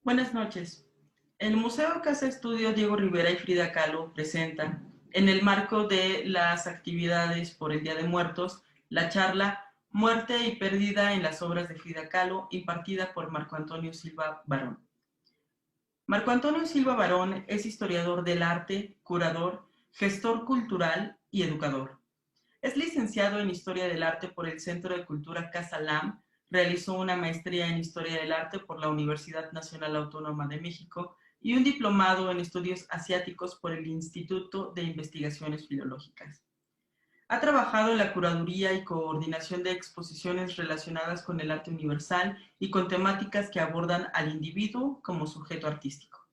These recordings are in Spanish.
Buenas noches. El Museo Casa Estudio Diego Rivera y Frida Kahlo presenta, en el marco de las actividades por el Día de Muertos, la charla Muerte y Pérdida en las obras de Frida Kahlo, impartida por Marco Antonio Silva Barón. Marco Antonio Silva Barón es historiador del arte, curador, gestor cultural y educador. Es licenciado en Historia del Arte por el Centro de Cultura Casa Lam, realizó una maestría en Historia del Arte por la Universidad Nacional Autónoma de México y un diplomado en Estudios Asiáticos por el Instituto de Investigaciones Filológicas. Ha trabajado en la curaduría y coordinación de exposiciones relacionadas con el arte universal y con temáticas que abordan al individuo como sujeto artístico.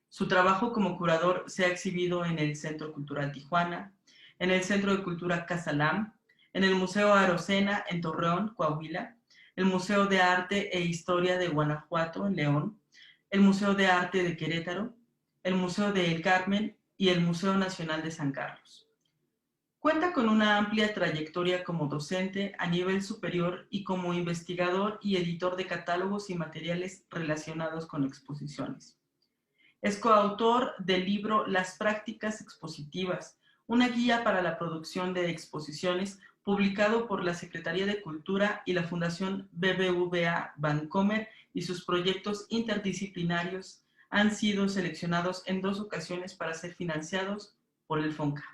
Su trabajo como curador se ha exhibido en el Centro Cultural Tijuana, en el Centro de Cultura Casa Lam, en el Museo Arocena en Torreón, Coahuila, el Museo de Arte e Historia de Guanajuato en León, el Museo de Arte de Querétaro, el Museo de El Carmen y el Museo Nacional de San Carlos. Cuenta con una amplia trayectoria como docente a nivel superior y como investigador y editor de catálogos y materiales relacionados con exposiciones. Es coautor del libro Las prácticas expositivas, una guía para la producción de exposiciones, publicado por la Secretaría de Cultura y la Fundación BBVA Bancomer, y sus proyectos interdisciplinarios han sido seleccionados en 2 ocasiones para ser financiados por el FONCA.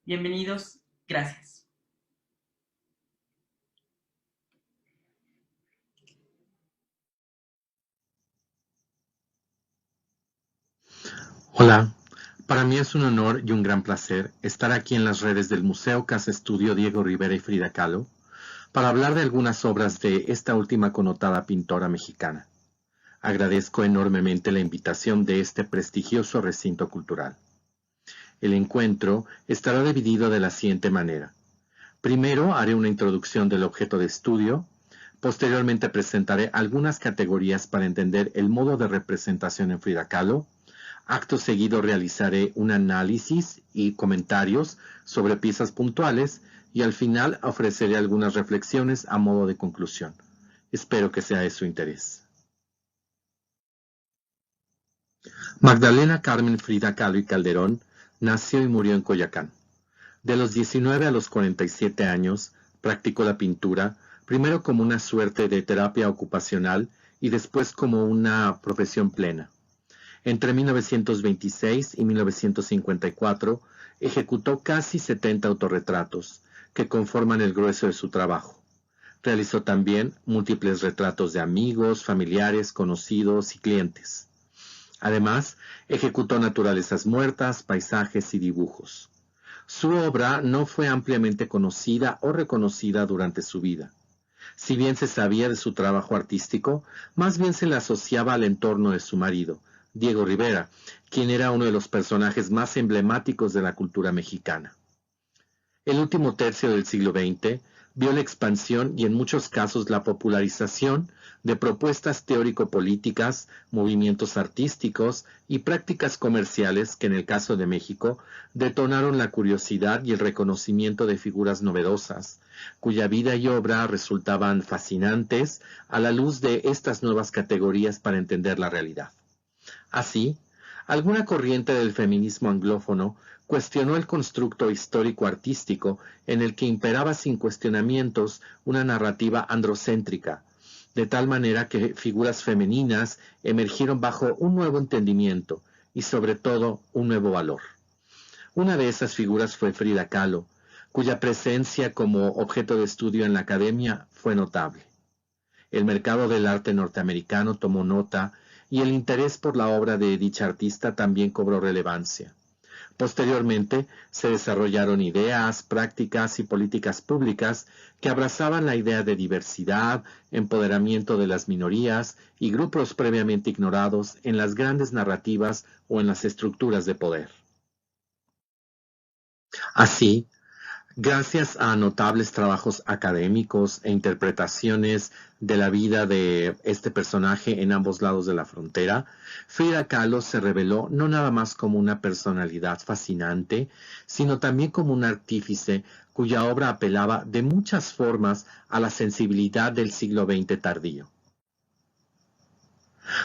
Bienvenidos, gracias. Hola, para mí es un honor y un gran placer estar aquí en las redes del Museo Casa Estudio Diego Rivera y Frida Kahlo para hablar de algunas obras de esta última connotada pintora mexicana. Agradezco enormemente la invitación de este prestigioso recinto cultural. El encuentro estará dividido de la siguiente manera. Primero haré una introducción del objeto de estudio, posteriormente presentaré algunas categorías para entender el modo de representación en Frida Kahlo. Acto seguido realizaré un análisis y comentarios sobre piezas puntuales y al final ofreceré algunas reflexiones a modo de conclusión. Espero que sea de su interés. Magdalena Carmen Frida Kahlo y Calderón nació y murió en Coyoacán. De los 19 a los 47 años practicó la pintura, primero como una suerte de terapia ocupacional y después como una profesión plena. Entre 1926 y 1954 ejecutó casi 70 autorretratos, que conforman el grueso de su trabajo. Realizó también múltiples retratos de amigos, familiares, conocidos y clientes. Además, ejecutó naturalezas muertas, paisajes y dibujos. Su obra no fue ampliamente conocida o reconocida durante su vida. Si bien se sabía de su trabajo artístico, más bien se le asociaba al entorno de su marido, Diego Rivera, quien era uno de los personajes más emblemáticos de la cultura mexicana. El último tercio del siglo XX vio la expansión y en muchos casos la popularización de propuestas teórico-políticas, movimientos artísticos y prácticas comerciales que en el caso de México detonaron la curiosidad y el reconocimiento de figuras novedosas, cuya vida y obra resultaban fascinantes a la luz de estas nuevas categorías para entender la realidad. Así, alguna corriente del feminismo anglófono cuestionó el constructo histórico-artístico en el que imperaba sin cuestionamientos una narrativa androcéntrica, de tal manera que figuras femeninas emergieron bajo un nuevo entendimiento y sobre todo un nuevo valor. Una de esas figuras fue Frida Kahlo, cuya presencia como objeto de estudio en la academia fue notable. El mercado del arte norteamericano tomó nota y el interés por la obra de dicha artista también cobró relevancia. Posteriormente, se desarrollaron ideas, prácticas y políticas públicas que abrazaban la idea de diversidad, empoderamiento de las minorías y grupos previamente ignorados en las grandes narrativas o en las estructuras de poder. Así, gracias a notables trabajos académicos e interpretaciones de la vida de este personaje en ambos lados de la frontera, Frida Kahlo se reveló no nada más como una personalidad fascinante, sino también como un artífice cuya obra apelaba de muchas formas a la sensibilidad del siglo XX tardío.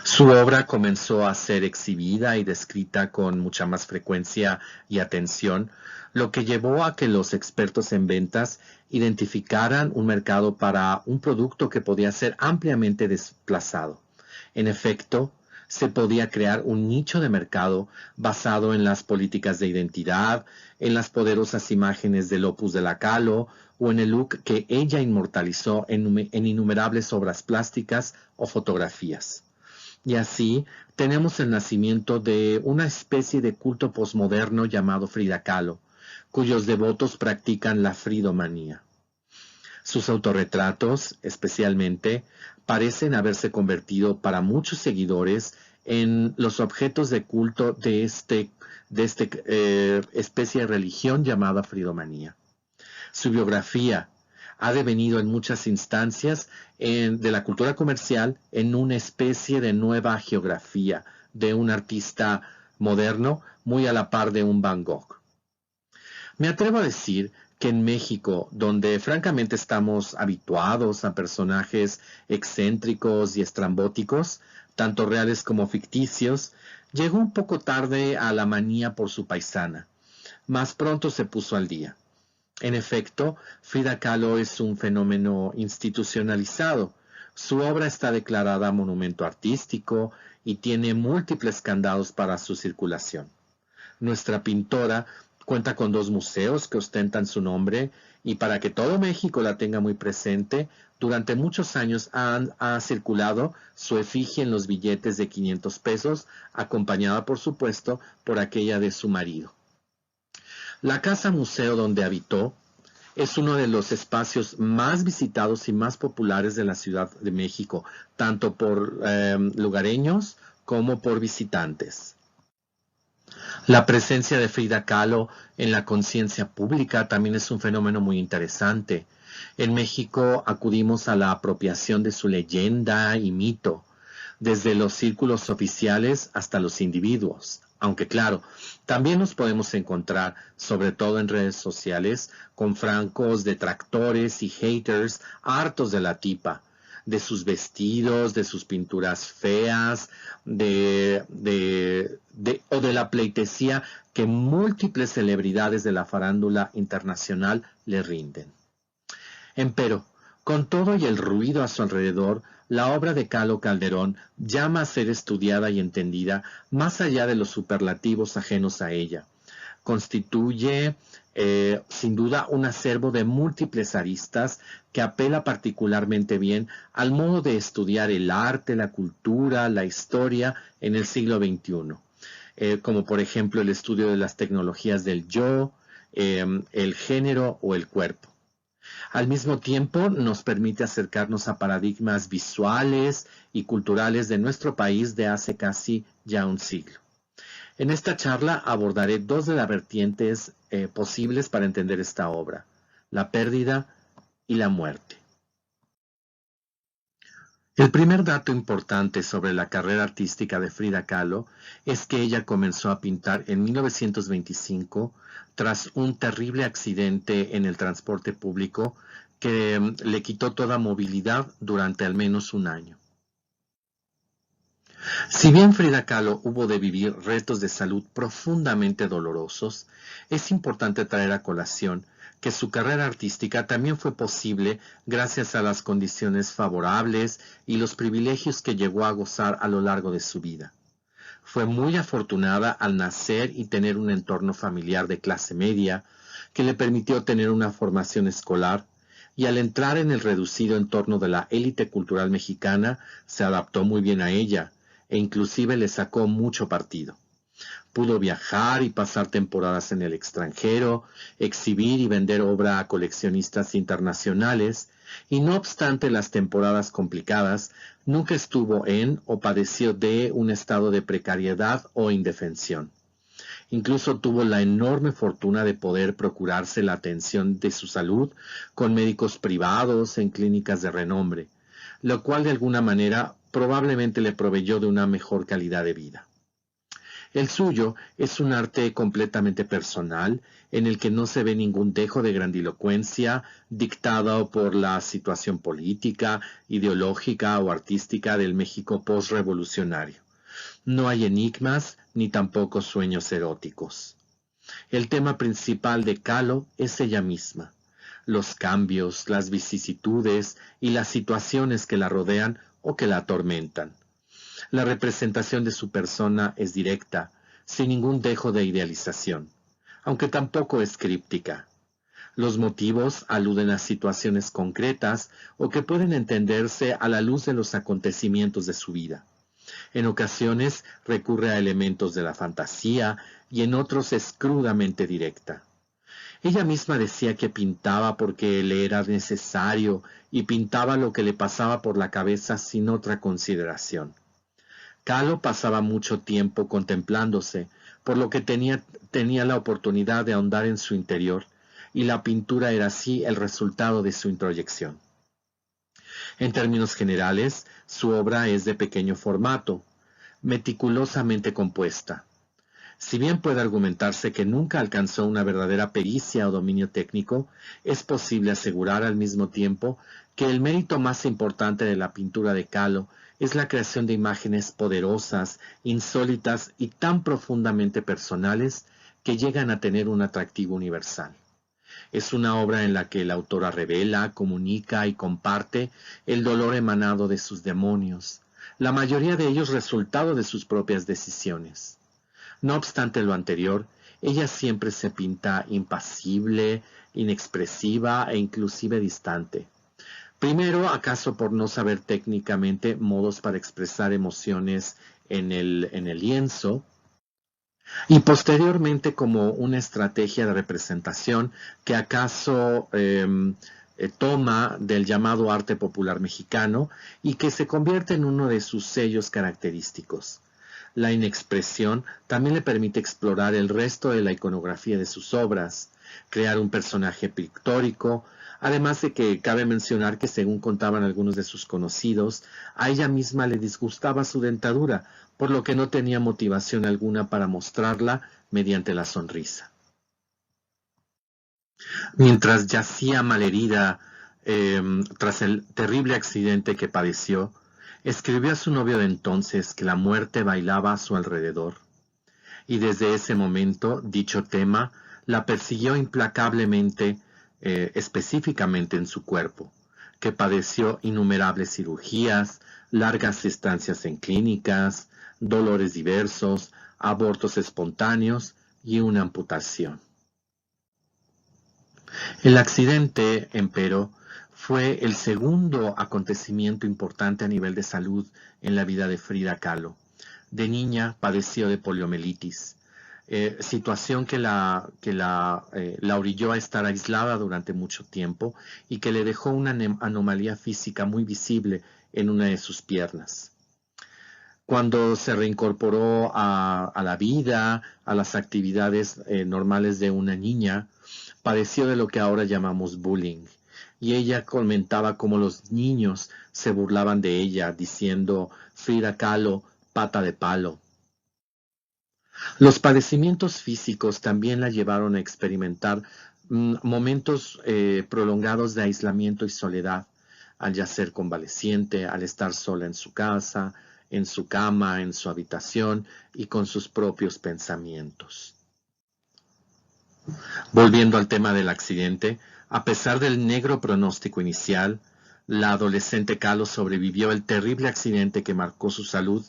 Su obra comenzó a ser exhibida y descrita con mucha más frecuencia y atención, lo que llevó a que los expertos en ventas identificaran un mercado para un producto que podía ser ampliamente desplazado. En efecto, se podía crear un nicho de mercado basado en las políticas de identidad, en las poderosas imágenes del Opus de la Kahlo o en el look que ella inmortalizó en innumerables obras plásticas o fotografías. Y así tenemos el nacimiento de una especie de culto posmoderno llamado Frida Kahlo, cuyos devotos practican la fridomanía. Sus autorretratos, especialmente, parecen haberse convertido para muchos seguidores en los objetos de culto de esta especie de religión llamada fridomanía. Su biografía ha devenido en muchas instancias de la cultura comercial en una especie de nueva geografía de un artista moderno muy a la par de un Van Gogh. Me atrevo a decir que en México, donde francamente estamos habituados a personajes excéntricos y estrambóticos, tanto reales como ficticios, llegó un poco tarde a la manía por su paisana. Más pronto se puso al día. En efecto, Frida Kahlo es un fenómeno institucionalizado. Su obra está declarada monumento artístico y tiene múltiples candados para su circulación. Nuestra pintora cuenta con 2 museos que ostentan su nombre y para que todo México la tenga muy presente, durante muchos años ha circulado su efigie en los billetes de 500 pesos, acompañada por supuesto por aquella de su marido. La casa museo donde habitó es uno de los espacios más visitados y más populares de la Ciudad de México, tanto por lugareños como por visitantes. La presencia de Frida Kahlo en la conciencia pública también es un fenómeno muy interesante. En México acudimos a la apropiación de su leyenda y mito, desde los círculos oficiales hasta los individuos. Aunque claro, también nos podemos encontrar, sobre todo en redes sociales, con francos detractores y haters hartos de la tipa, de sus vestidos, de sus pinturas feas, o de la pleitesía que múltiples celebridades de la farándula internacional le rinden. Empero, con todo y el ruido a su alrededor, la obra de Kahlo Calderón llama a ser estudiada y entendida más allá de los superlativos ajenos a ella. Constituye, sin duda, un acervo de múltiples aristas que apela particularmente bien al modo de estudiar el arte, la cultura, la historia en el siglo XXI, como por ejemplo el estudio de las tecnologías del yo, el género o el cuerpo. Al mismo tiempo, nos permite acercarnos a paradigmas visuales y culturales de nuestro país de hace casi ya un siglo. En esta charla abordaré 2 de las vertientes posibles para entender esta obra, la pérdida y la muerte. El primer dato importante sobre la carrera artística de Frida Kahlo es que ella comenzó a pintar en 1925 tras un terrible accidente en el transporte público que le quitó toda movilidad durante al menos un año. Si bien Frida Kahlo hubo de vivir retos de salud profundamente dolorosos, es importante traer a colación que su carrera artística también fue posible gracias a las condiciones favorables y los privilegios que llegó a gozar a lo largo de su vida. Fue muy afortunada al nacer y tener un entorno familiar de clase media que le permitió tener una formación escolar, y al entrar en el reducido entorno de la élite cultural mexicana se adaptó muy bien a ella e inclusive le sacó mucho partido. Pudo viajar y pasar temporadas en el extranjero, exhibir y vender obra a coleccionistas internacionales, y no obstante las temporadas complicadas, nunca estuvo en o padeció de un estado de precariedad o indefensión. Incluso tuvo la enorme fortuna de poder procurarse la atención de su salud con médicos privados en clínicas de renombre, lo cual de alguna manera probablemente le proveyó de una mejor calidad de vida. El suyo es un arte completamente personal, en el que no se ve ningún dejo de grandilocuencia dictado por la situación política, ideológica o artística del México postrevolucionario. No hay enigmas ni tampoco sueños eróticos. El tema principal de Kahlo es ella misma. Los cambios, las vicisitudes y las situaciones que la rodean o que la atormentan. La representación de su persona es directa, sin ningún dejo de idealización, aunque tampoco es críptica. Los motivos aluden a situaciones concretas o que pueden entenderse a la luz de los acontecimientos de su vida. En ocasiones recurre a elementos de la fantasía y en otros es crudamente directa. Ella misma decía que pintaba porque le era necesario y pintaba lo que le pasaba por la cabeza sin otra consideración. Kahlo pasaba mucho tiempo contemplándose, por lo que tenía la oportunidad de ahondar en su interior, y la pintura era así el resultado de su introyección. En términos generales, su obra es de pequeño formato, meticulosamente compuesta. Si bien puede argumentarse que nunca alcanzó una verdadera pericia o dominio técnico, es posible asegurar al mismo tiempo que el mérito más importante de la pintura de Kahlo es la creación de imágenes poderosas, insólitas y tan profundamente personales que llegan a tener un atractivo universal. Es una obra en la que la autora revela, comunica y comparte el dolor emanado de sus demonios, la mayoría de ellos resultado de sus propias decisiones. No obstante lo anterior, ella siempre se pinta impasible, inexpresiva e inclusive distante. Primero, acaso por no saber técnicamente modos para expresar emociones en el lienzo, y posteriormente como una estrategia de representación que acaso toma del llamado arte popular mexicano y que se convierte en uno de sus sellos característicos. La inexpresión también le permite explorar el resto de la iconografía de sus obras, crear un personaje pictórico, además de que cabe mencionar que, según contaban algunos de sus conocidos, a ella misma le disgustaba su dentadura, por lo que no tenía motivación alguna para mostrarla mediante la sonrisa. Mientras yacía malherida tras el terrible accidente que padeció, escribió a su novio de entonces que la muerte bailaba a su alrededor, y desde ese momento dicho tema la persiguió implacablemente, específicamente en su cuerpo, que padeció innumerables cirugías, largas estancias en clínicas, dolores diversos, abortos espontáneos y una amputación. El accidente, empero, fue el segundo acontecimiento importante a nivel de salud en la vida de Frida Kahlo. De niña padeció de poliomielitis, situación que la orilló a estar aislada durante mucho tiempo y que le dejó una anomalía física muy visible en una de sus piernas. Cuando se reincorporó a la vida, a las actividades normales de una niña, padeció de lo que ahora llamamos bullying. Y ella comentaba cómo los niños se burlaban de ella, diciendo Frida Kahlo, pata de palo. Los padecimientos físicos también la llevaron a experimentar momentos prolongados de aislamiento y soledad, al yacer convaleciente, al estar sola en su casa, en su cama, en su habitación y con sus propios pensamientos. Volviendo al tema del accidente, a pesar del negro pronóstico inicial, la adolescente Kahlo sobrevivió el terrible accidente que marcó su salud.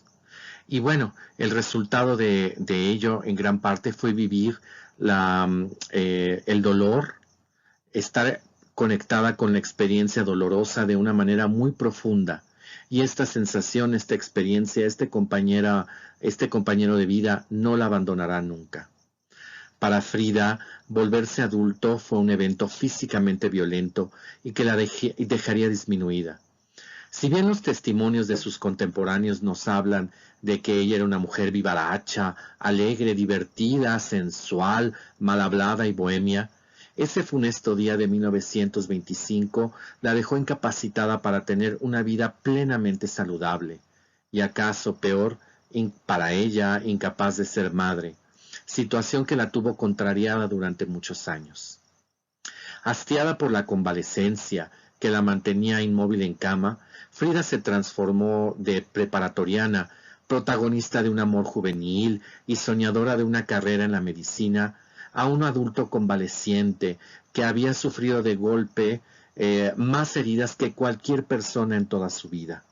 Y bueno, el resultado de ello en gran parte fue vivir el dolor, estar conectada con la experiencia dolorosa de una manera muy profunda. Y esta sensación, esta experiencia, este compañero de vida no la abandonará nunca. Para Frida, volverse adulto fue un evento físicamente violento y que la dejaría disminuida. Si bien los testimonios de sus contemporáneos nos hablan de que ella era una mujer vivaracha, alegre, divertida, sensual, mal hablada y bohemia, ese funesto día de 1925 la dejó incapacitada para tener una vida plenamente saludable, y acaso peor, para ella incapaz de ser madre, situación que la tuvo contrariada durante muchos años. Hastiada por la convalecencia que la mantenía inmóvil en cama, Frida se transformó de preparatoriana, protagonista de un amor juvenil y soñadora de una carrera en la medicina, a un adulto convaleciente que había sufrido de golpe más heridas que cualquier persona en toda su vida.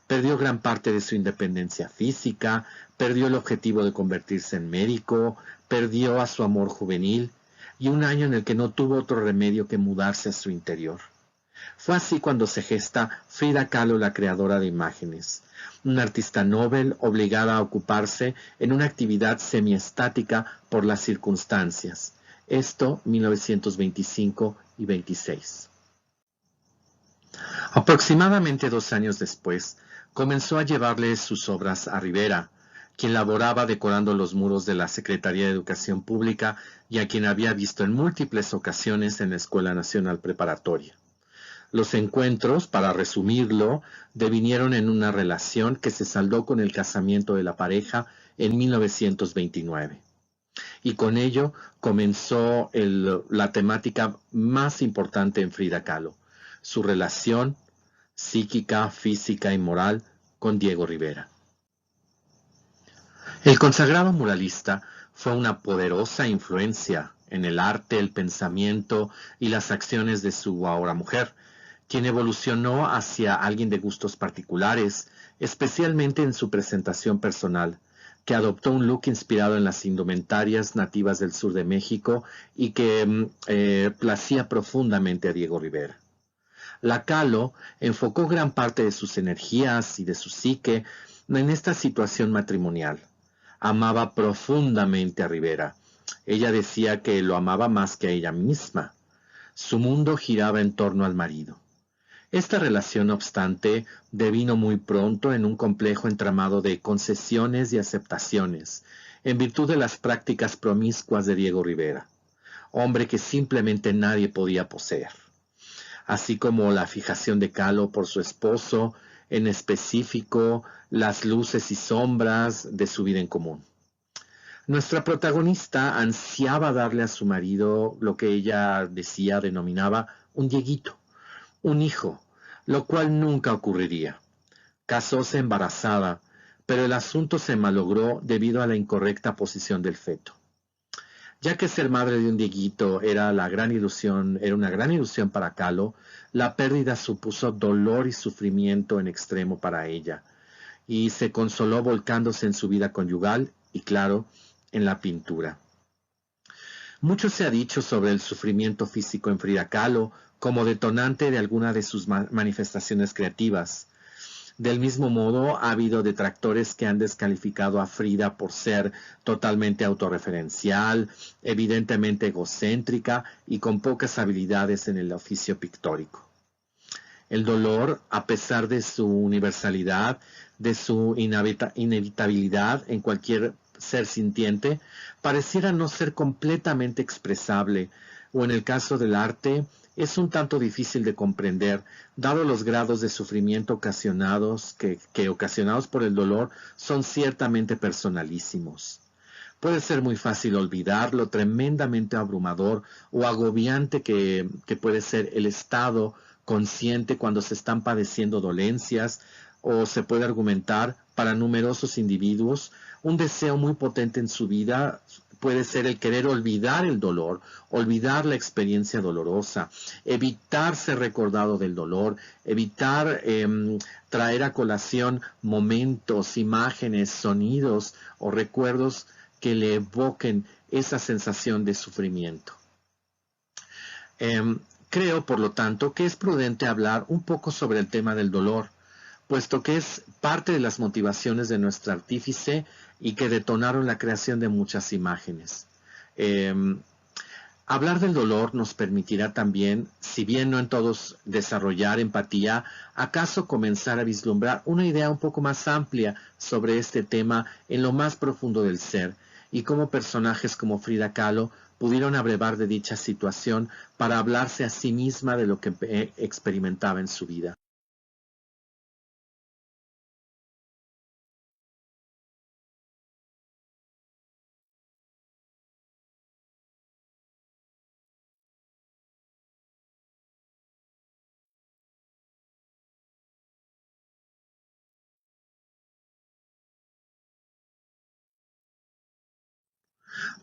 Perdió gran parte de su independencia física, perdió el objetivo de convertirse en médico, perdió a su amor juvenil y un año en el que no tuvo otro remedio que mudarse a su interior. Fue así cuando se gesta Frida Kahlo, la creadora de imágenes, una artista noble obligada a ocuparse en una actividad semiestática por las circunstancias. Esto 1925 y 26. Aproximadamente 2 años después, comenzó a llevarle sus obras a Rivera, quien laboraba decorando los muros de la Secretaría de Educación Pública y a quien había visto en múltiples ocasiones en la Escuela Nacional Preparatoria. Los encuentros, para resumirlo, devinieron en una relación que se saldó con el casamiento de la pareja en 1929. Y con ello comenzó la temática más importante en Frida Kahlo, su relación psíquica, física y moral con Diego Rivera. El consagrado muralista fue una poderosa influencia en el arte, el pensamiento y las acciones de su ahora mujer, quien evolucionó hacia alguien de gustos particulares, especialmente en su presentación personal, que adoptó un look inspirado en las indumentarias nativas del sur de México y que placía profundamente a Diego Rivera. La Kahlo enfocó gran parte de sus energías y de su psique en esta situación matrimonial. Amaba profundamente a Rivera. Ella decía que lo amaba más que a ella misma. Su mundo giraba en torno al marido. Esta relación, no obstante, devino muy pronto en un complejo entramado de concesiones y aceptaciones, en virtud de las prácticas promiscuas de Diego Rivera, hombre que simplemente nadie podía poseer, así como la fijación de Kahlo por su esposo, en específico las luces y sombras de su vida en común. Nuestra protagonista ansiaba darle a su marido lo que ella denominaba un Dieguito, un hijo, lo cual nunca ocurriría. Casóse embarazada, pero el asunto se malogró debido a la incorrecta posición del feto. Ya que ser madre de un Dieguito era una gran ilusión para Kahlo, la pérdida supuso dolor y sufrimiento en extremo para ella, y se consoló volcándose en su vida conyugal y, claro, en la pintura. Mucho se ha dicho sobre el sufrimiento físico en Frida Kahlo como detonante de alguna de sus manifestaciones creativas. Del mismo modo, ha habido detractores que han descalificado a Frida por ser totalmente autorreferencial, evidentemente egocéntrica y con pocas habilidades en el oficio pictórico. El dolor, a pesar de su universalidad, de su inevitabilidad en cualquier ser sintiente, pareciera no ser completamente expresable, o en el caso del arte, es un tanto difícil de comprender, dado los grados de sufrimiento ocasionados que ocasionados por el dolor son ciertamente personalísimos. Puede ser muy fácil olvidar lo tremendamente abrumador o agobiante que puede ser el estado consciente cuando se están padeciendo dolencias, o se puede argumentar para numerosos individuos un deseo muy potente en su vida puede ser el querer olvidar el dolor, olvidar la experiencia dolorosa, evitar ser recordado del dolor, evitar traer a colación momentos, imágenes, sonidos o recuerdos que le evoquen esa sensación de sufrimiento. Creo, por lo tanto, que es prudente hablar un poco sobre el tema del dolor, puesto que es parte de las motivaciones de nuestra artífice y que detonaron la creación de muchas imágenes. Hablar del dolor nos permitirá también, si bien no en todos desarrollar empatía, acaso comenzar a vislumbrar una idea un poco más amplia sobre este tema en lo más profundo del ser, y cómo personajes como Frida Kahlo pudieron abrevar de dicha situación para hablarse a sí misma de lo que experimentaba en su vida.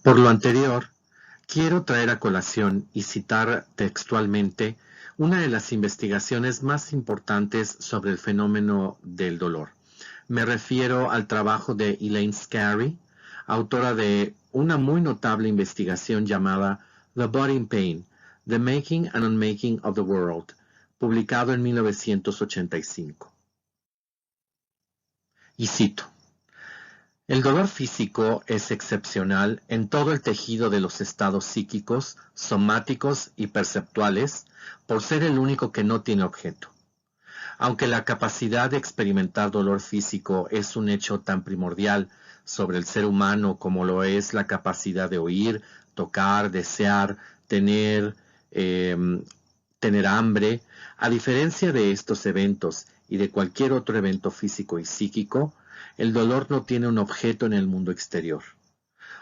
Por lo anterior, quiero traer a colación y citar textualmente una de las investigaciones más importantes sobre el fenómeno del dolor. Me refiero al trabajo de Elaine Scarry, autora de una muy notable investigación llamada The Body in Pain, The Making and Unmaking of the World, publicado en 1985. Y cito: el dolor físico es excepcional en todo el tejido de los estados psíquicos, somáticos y perceptuales, por ser el único que no tiene objeto. Aunque la capacidad de experimentar dolor físico es un hecho tan primordial sobre el ser humano como lo es la capacidad de oír, tocar, desear, tener hambre, a diferencia de estos eventos y de cualquier otro evento físico y psíquico, el dolor no tiene un objeto en el mundo exterior.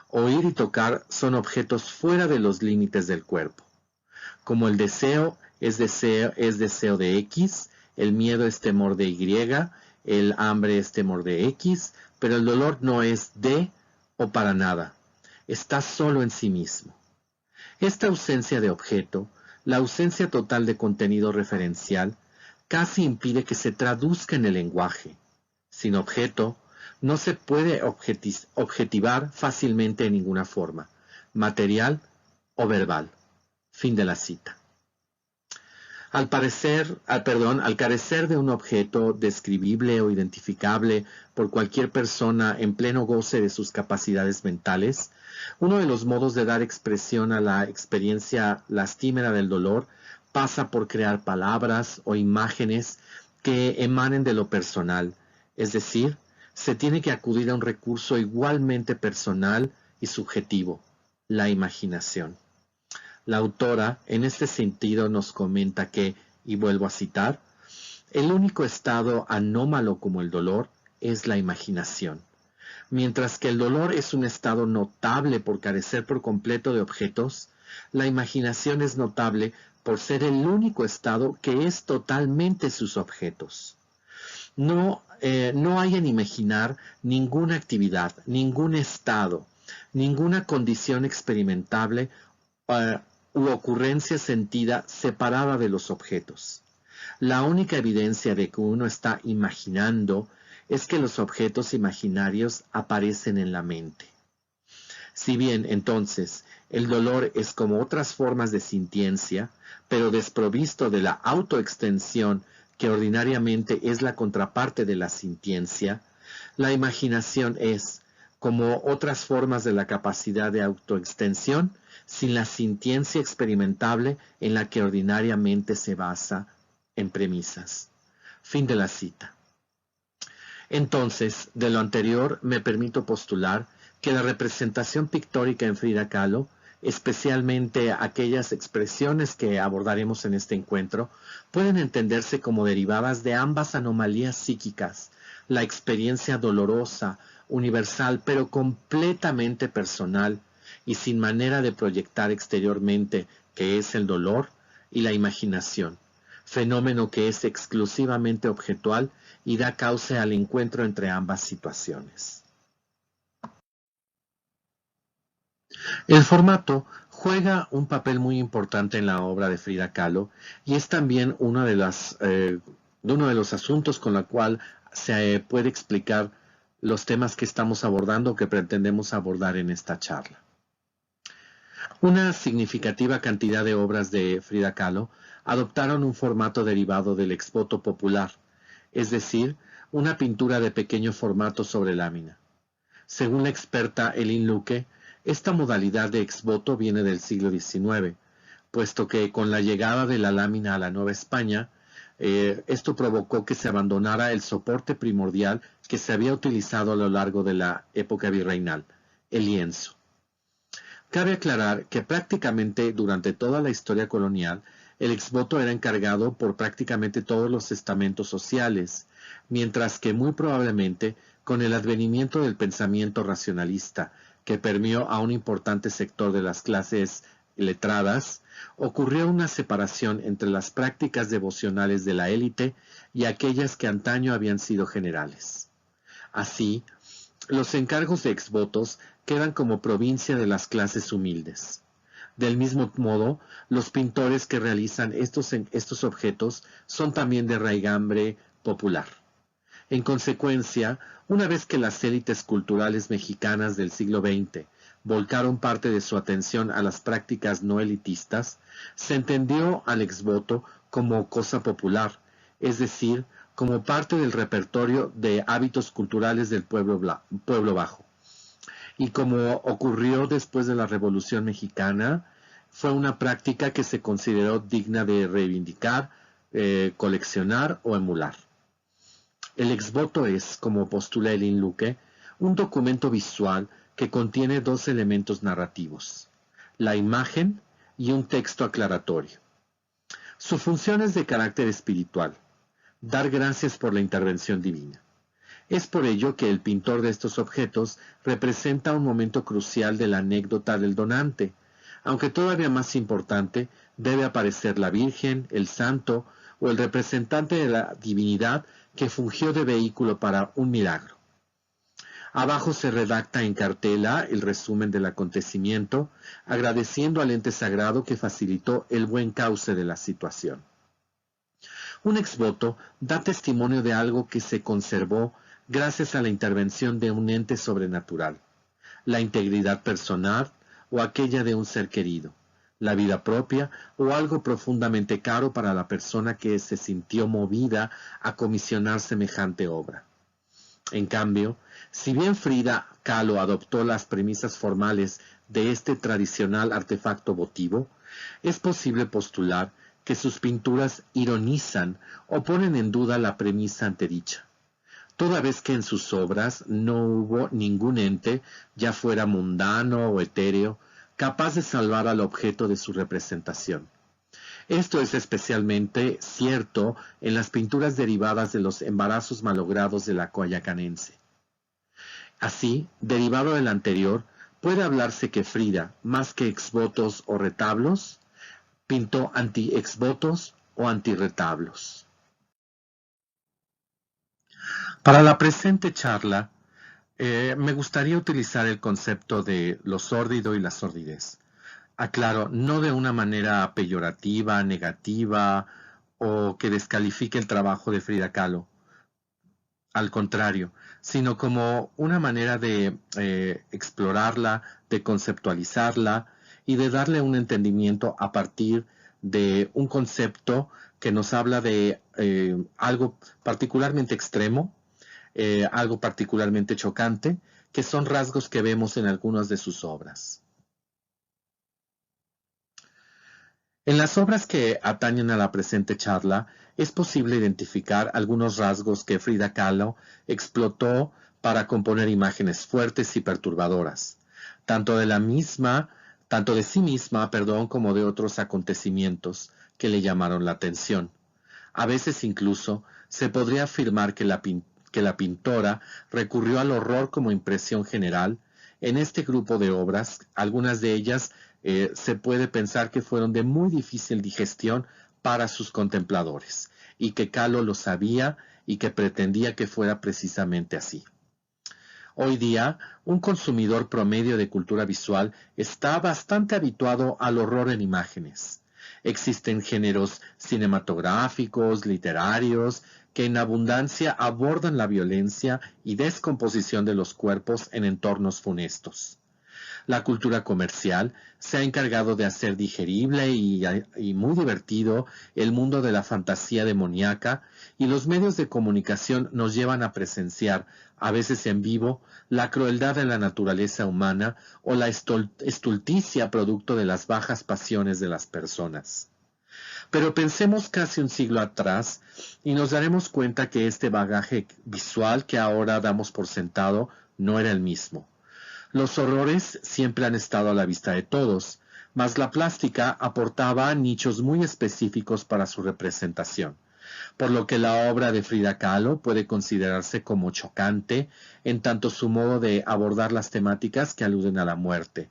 Oír y tocar son objetos fuera de los límites del cuerpo. Como el deseo es deseo de X, el miedo es temor de Y, el hambre es temor de X, pero el dolor no es de o para nada. Está solo en sí mismo. Esta ausencia de objeto, la ausencia total de contenido referencial, casi impide que se traduzca en el lenguaje. Sin objeto, no se puede objetivar fácilmente en ninguna forma, material o verbal. Fin de la cita. Al carecer de un objeto describible o identificable por cualquier persona en pleno goce de sus capacidades mentales, uno de los modos de dar expresión a la experiencia lastimera del dolor pasa por crear palabras o imágenes que emanen de lo personal, es decir, se tiene que acudir a un recurso igualmente personal y subjetivo, la imaginación. La autora, en este sentido, nos comenta que, y vuelvo a citar, el único estado anómalo como el dolor es la imaginación. Mientras que el dolor es un estado notable por carecer por completo de objetos, la imaginación es notable por ser el único estado que es totalmente sus objetos. No hay en imaginar ninguna actividad, ningún estado, ninguna condición experimentable u ocurrencia sentida separada de los objetos. La única evidencia de que uno está imaginando es que los objetos imaginarios aparecen en la mente. Si bien, entonces, el dolor es como otras formas de sintiencia, pero desprovisto de la autoextensión que ordinariamente es la contraparte de la sintiencia, la imaginación es, como otras formas de la capacidad de autoextensión, sin la sintiencia experimentable en la que ordinariamente se basa en premisas. Fin de la cita. Entonces, de lo anterior, me permito postular que la representación pictórica en Frida Kahlo, especialmente aquellas expresiones que abordaremos en este encuentro, pueden entenderse como derivadas de ambas anomalías psíquicas, la experiencia dolorosa, universal, pero completamente personal y sin manera de proyectar exteriormente, que es el dolor, y la imaginación, fenómeno que es exclusivamente objetual y da causa al encuentro entre ambas situaciones. El formato juega un papel muy importante en la obra de Frida Kahlo y es también uno de los asuntos con la cual se puede explicar los temas que estamos abordando o que pretendemos abordar en esta charla. Una significativa cantidad de obras de Frida Kahlo adoptaron un formato derivado del exvoto popular, es decir, una pintura de pequeño formato sobre lámina. Según la experta Elin Luque, esta modalidad de exvoto viene del siglo XIX, puesto que con la llegada de la lámina a la Nueva España, esto provocó que se abandonara el soporte primordial que se había utilizado a lo largo de la época virreinal, el lienzo. Cabe aclarar que prácticamente durante toda la historia colonial, el exvoto era encargado por prácticamente todos los estamentos sociales, mientras que muy probablemente con el advenimiento del pensamiento racionalista, que permeó a un importante sector de las clases letradas, ocurrió una separación entre las prácticas devocionales de la élite y aquellas que antaño habían sido generales. Así, Los encargos de exvotos quedan como provincia de las clases humildes. Del mismo modo, los pintores que realizan estos objetos son también de raigambre popular. En consecuencia, una vez que las élites culturales mexicanas del siglo XX volcaron parte de su atención a las prácticas no elitistas, se entendió al exvoto como cosa popular, es decir, como parte del repertorio de hábitos culturales del pueblo bajo. Y como ocurrió después de la Revolución Mexicana, fue una práctica que se consideró digna de reivindicar, coleccionar o emular. El exvoto es, como postula Elin Luque, un documento visual que contiene dos elementos narrativos, la imagen y un texto aclaratorio. Su función es de carácter espiritual, dar gracias por la intervención divina. Es por ello que el pintor de estos objetos representa un momento crucial de la anécdota del donante, aunque todavía más importante, debe aparecer la Virgen, el Santo o el representante de la divinidad que fungió de vehículo para un milagro. Abajo se redacta en cartela el resumen del acontecimiento, agradeciendo al ente sagrado que facilitó el buen cauce de la situación. Un exvoto da testimonio de algo que se conservó gracias a la intervención de un ente sobrenatural, la integridad personal o aquella de un ser querido, la vida propia o algo profundamente caro para la persona que se sintió movida a comisionar semejante obra. En cambio, si bien Frida Kahlo adoptó las premisas formales de este tradicional artefacto votivo, es posible postular que sus pinturas ironizan o ponen en duda la premisa antedicha, toda vez que en sus obras no hubo ningún ente, ya fuera mundano o etéreo, capaz de salvar al objeto de su representación. Esto es especialmente cierto en las pinturas derivadas de los embarazos malogrados de la coyacanense. Así, derivado del anterior, puede hablarse que Frida, más que exvotos o retablos, pintó anti-exvotos o anti-retablos. Para la presente charla, me gustaría utilizar el concepto de lo sórdido y la sordidez. Aclaro, no de una manera peyorativa, negativa o que descalifique el trabajo de Frida Kahlo. Al contrario, sino como una manera de explorarla, de conceptualizarla y de darle un entendimiento a partir de un concepto que nos habla de algo particularmente extremo, algo particularmente chocante, que son rasgos que vemos en algunas de sus obras. En las obras que atañen a la presente charla, es posible identificar algunos rasgos que Frida Kahlo explotó para componer imágenes fuertes y perturbadoras, tanto de sí misma, como de otros acontecimientos que le llamaron la atención. A veces incluso se podría afirmar que la pintora recurrió al horror como impresión general. En este grupo de obras, algunas de ellas se puede pensar que fueron de muy difícil digestión para sus contempladores, y que Kahlo lo sabía y que pretendía que fuera precisamente así. Hoy día, un consumidor promedio de cultura visual está bastante habituado al horror en imágenes. Existen géneros cinematográficos, literarios, que en abundancia abordan la violencia y descomposición de los cuerpos en entornos funestos. La cultura comercial se ha encargado de hacer digerible y muy divertido el mundo de la fantasía demoníaca, y los medios de comunicación nos llevan a presenciar, a veces en vivo, la crueldad de la naturaleza humana o la estulticia producto de las bajas pasiones de las personas. Pero pensemos casi un siglo atrás y nos daremos cuenta que este bagaje visual que ahora damos por sentado no era el mismo. Los horrores siempre han estado a la vista de todos, mas la plástica aportaba nichos muy específicos para su representación, por lo que la obra de Frida Kahlo puede considerarse como chocante en tanto su modo de abordar las temáticas que aluden a la muerte,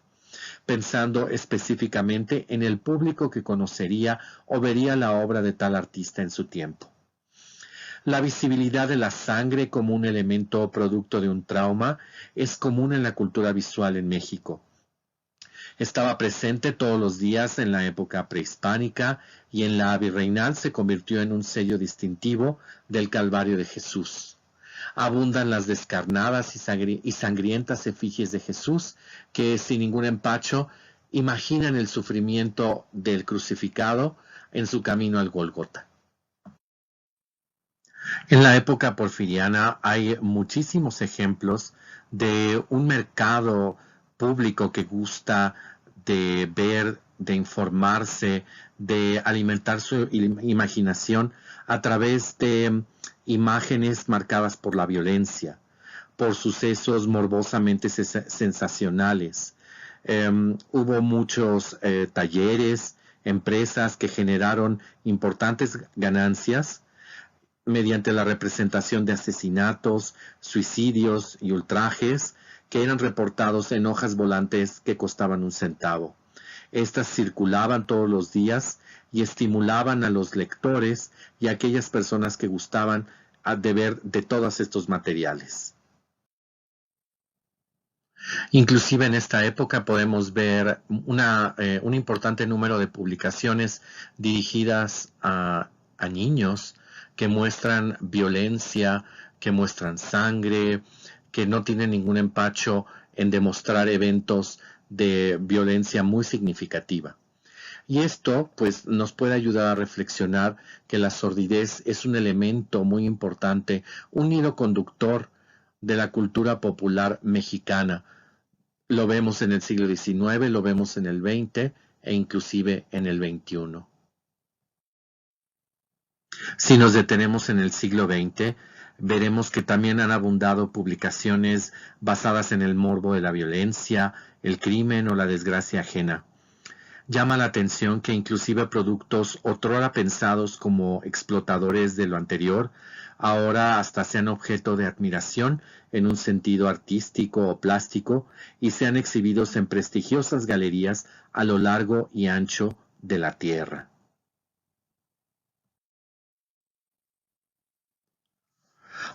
pensando específicamente en el público que conocería o vería la obra de tal artista en su tiempo. La visibilidad de la sangre como un elemento producto de un trauma es común en la cultura visual en México. Estaba presente todos los días en la época prehispánica y en la virreinal se convirtió en un sello distintivo del Calvario de Jesús. Abundan las descarnadas y sangrientas efigies de Jesús que, sin ningún empacho, imaginan el sufrimiento del crucificado en su camino al Gólgota. En la época porfiriana hay muchísimos ejemplos de un mercado público que gusta de ver, de informarse, de alimentar su imaginación a través de imágenes marcadas por la violencia, por sucesos morbosamente sensacionales. Hubo muchos talleres, empresas que generaron importantes ganancias mediante la representación de asesinatos, suicidios y ultrajes que eran reportados en hojas volantes que costaban 1 centavo. Estas circulaban todos los días y estimulaban a los lectores y a aquellas personas que gustaban de ver de todos estos materiales. Inclusive en esta época podemos ver un importante número de publicaciones dirigidas a niños que muestran violencia, que muestran sangre, que no tienen ningún empacho en demostrar eventos de violencia muy significativa. Y esto, pues, nos puede ayudar a reflexionar que la sordidez es un elemento muy importante, un hilo conductor de la cultura popular mexicana. Lo vemos en el siglo XIX, lo vemos en el XX e inclusive en el XXI. Si nos detenemos en el siglo XX, veremos que también han abundado publicaciones basadas en el morbo de la violencia, el crimen o la desgracia ajena. Llama la atención que inclusive productos otrora pensados como explotadores de lo anterior, ahora hasta sean objeto de admiración en un sentido artístico o plástico y sean exhibidos en prestigiosas galerías a lo largo y ancho de la tierra.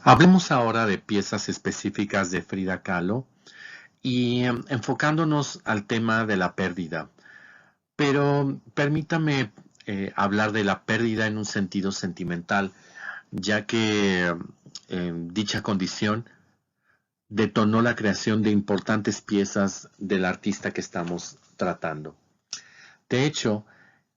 Hablemos ahora de piezas específicas de Frida Kahlo y enfocándonos al tema de la pérdida. Pero permítame hablar de la pérdida en un sentido sentimental, ya que dicha condición detonó la creación de importantes piezas del artista que estamos tratando. De hecho,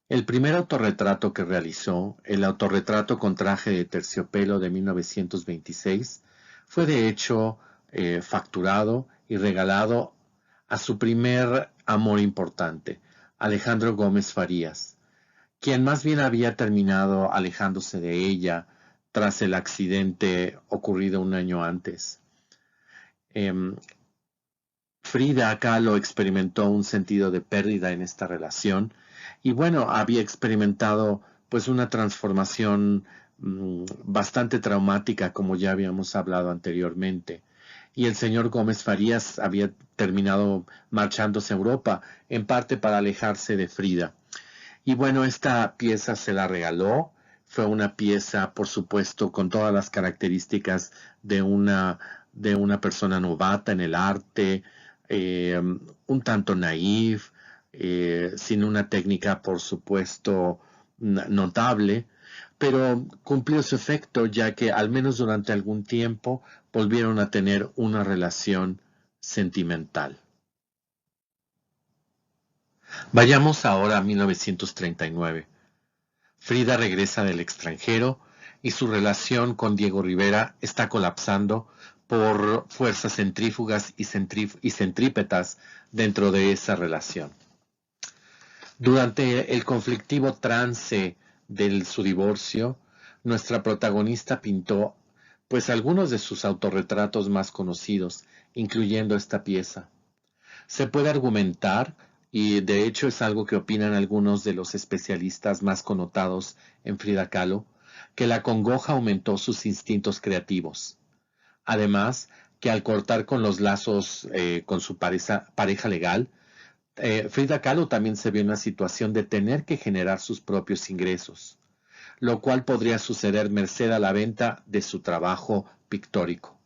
el primer autorretrato que realizó, el autorretrato con traje de terciopelo de 1926, fue de hecho facturado y regalado a su primer amor importante, Alejandro Gómez Farías, quien más bien había terminado alejándose de ella tras el accidente ocurrido 1 año antes. Frida Kahlo experimentó un sentido de pérdida en esta relación y bueno, había experimentado pues una transformación bastante traumática, como ya habíamos hablado anteriormente. Y el señor Gómez Farías había terminado marchándose a Europa, en parte para alejarse de Frida. Y bueno, esta pieza se la regaló. Fue una pieza, por supuesto, con todas las características de una persona novata en el arte, un tanto naif, sin una técnica, por supuesto, notable, pero cumplió su efecto, ya que al menos durante algún tiempo volvieron a tener una relación sentimental. Vayamos ahora a 1939. Frida regresa del extranjero y su relación con Diego Rivera está colapsando por fuerzas centrífugas y centrípetas dentro de esa relación. Durante el conflictivo trance de su divorcio, nuestra protagonista pintó pues algunos de sus autorretratos más conocidos, incluyendo esta pieza. Se puede argumentar, y de hecho es algo que opinan algunos de los especialistas más connotados en Frida Kahlo, que la congoja aumentó sus instintos creativos. Además, que al cortar con los lazos con su pareja legal, Frida Kahlo también se vio en una situación de tener que generar sus propios ingresos. lo cual podría suceder merced a la venta de su trabajo pictórico.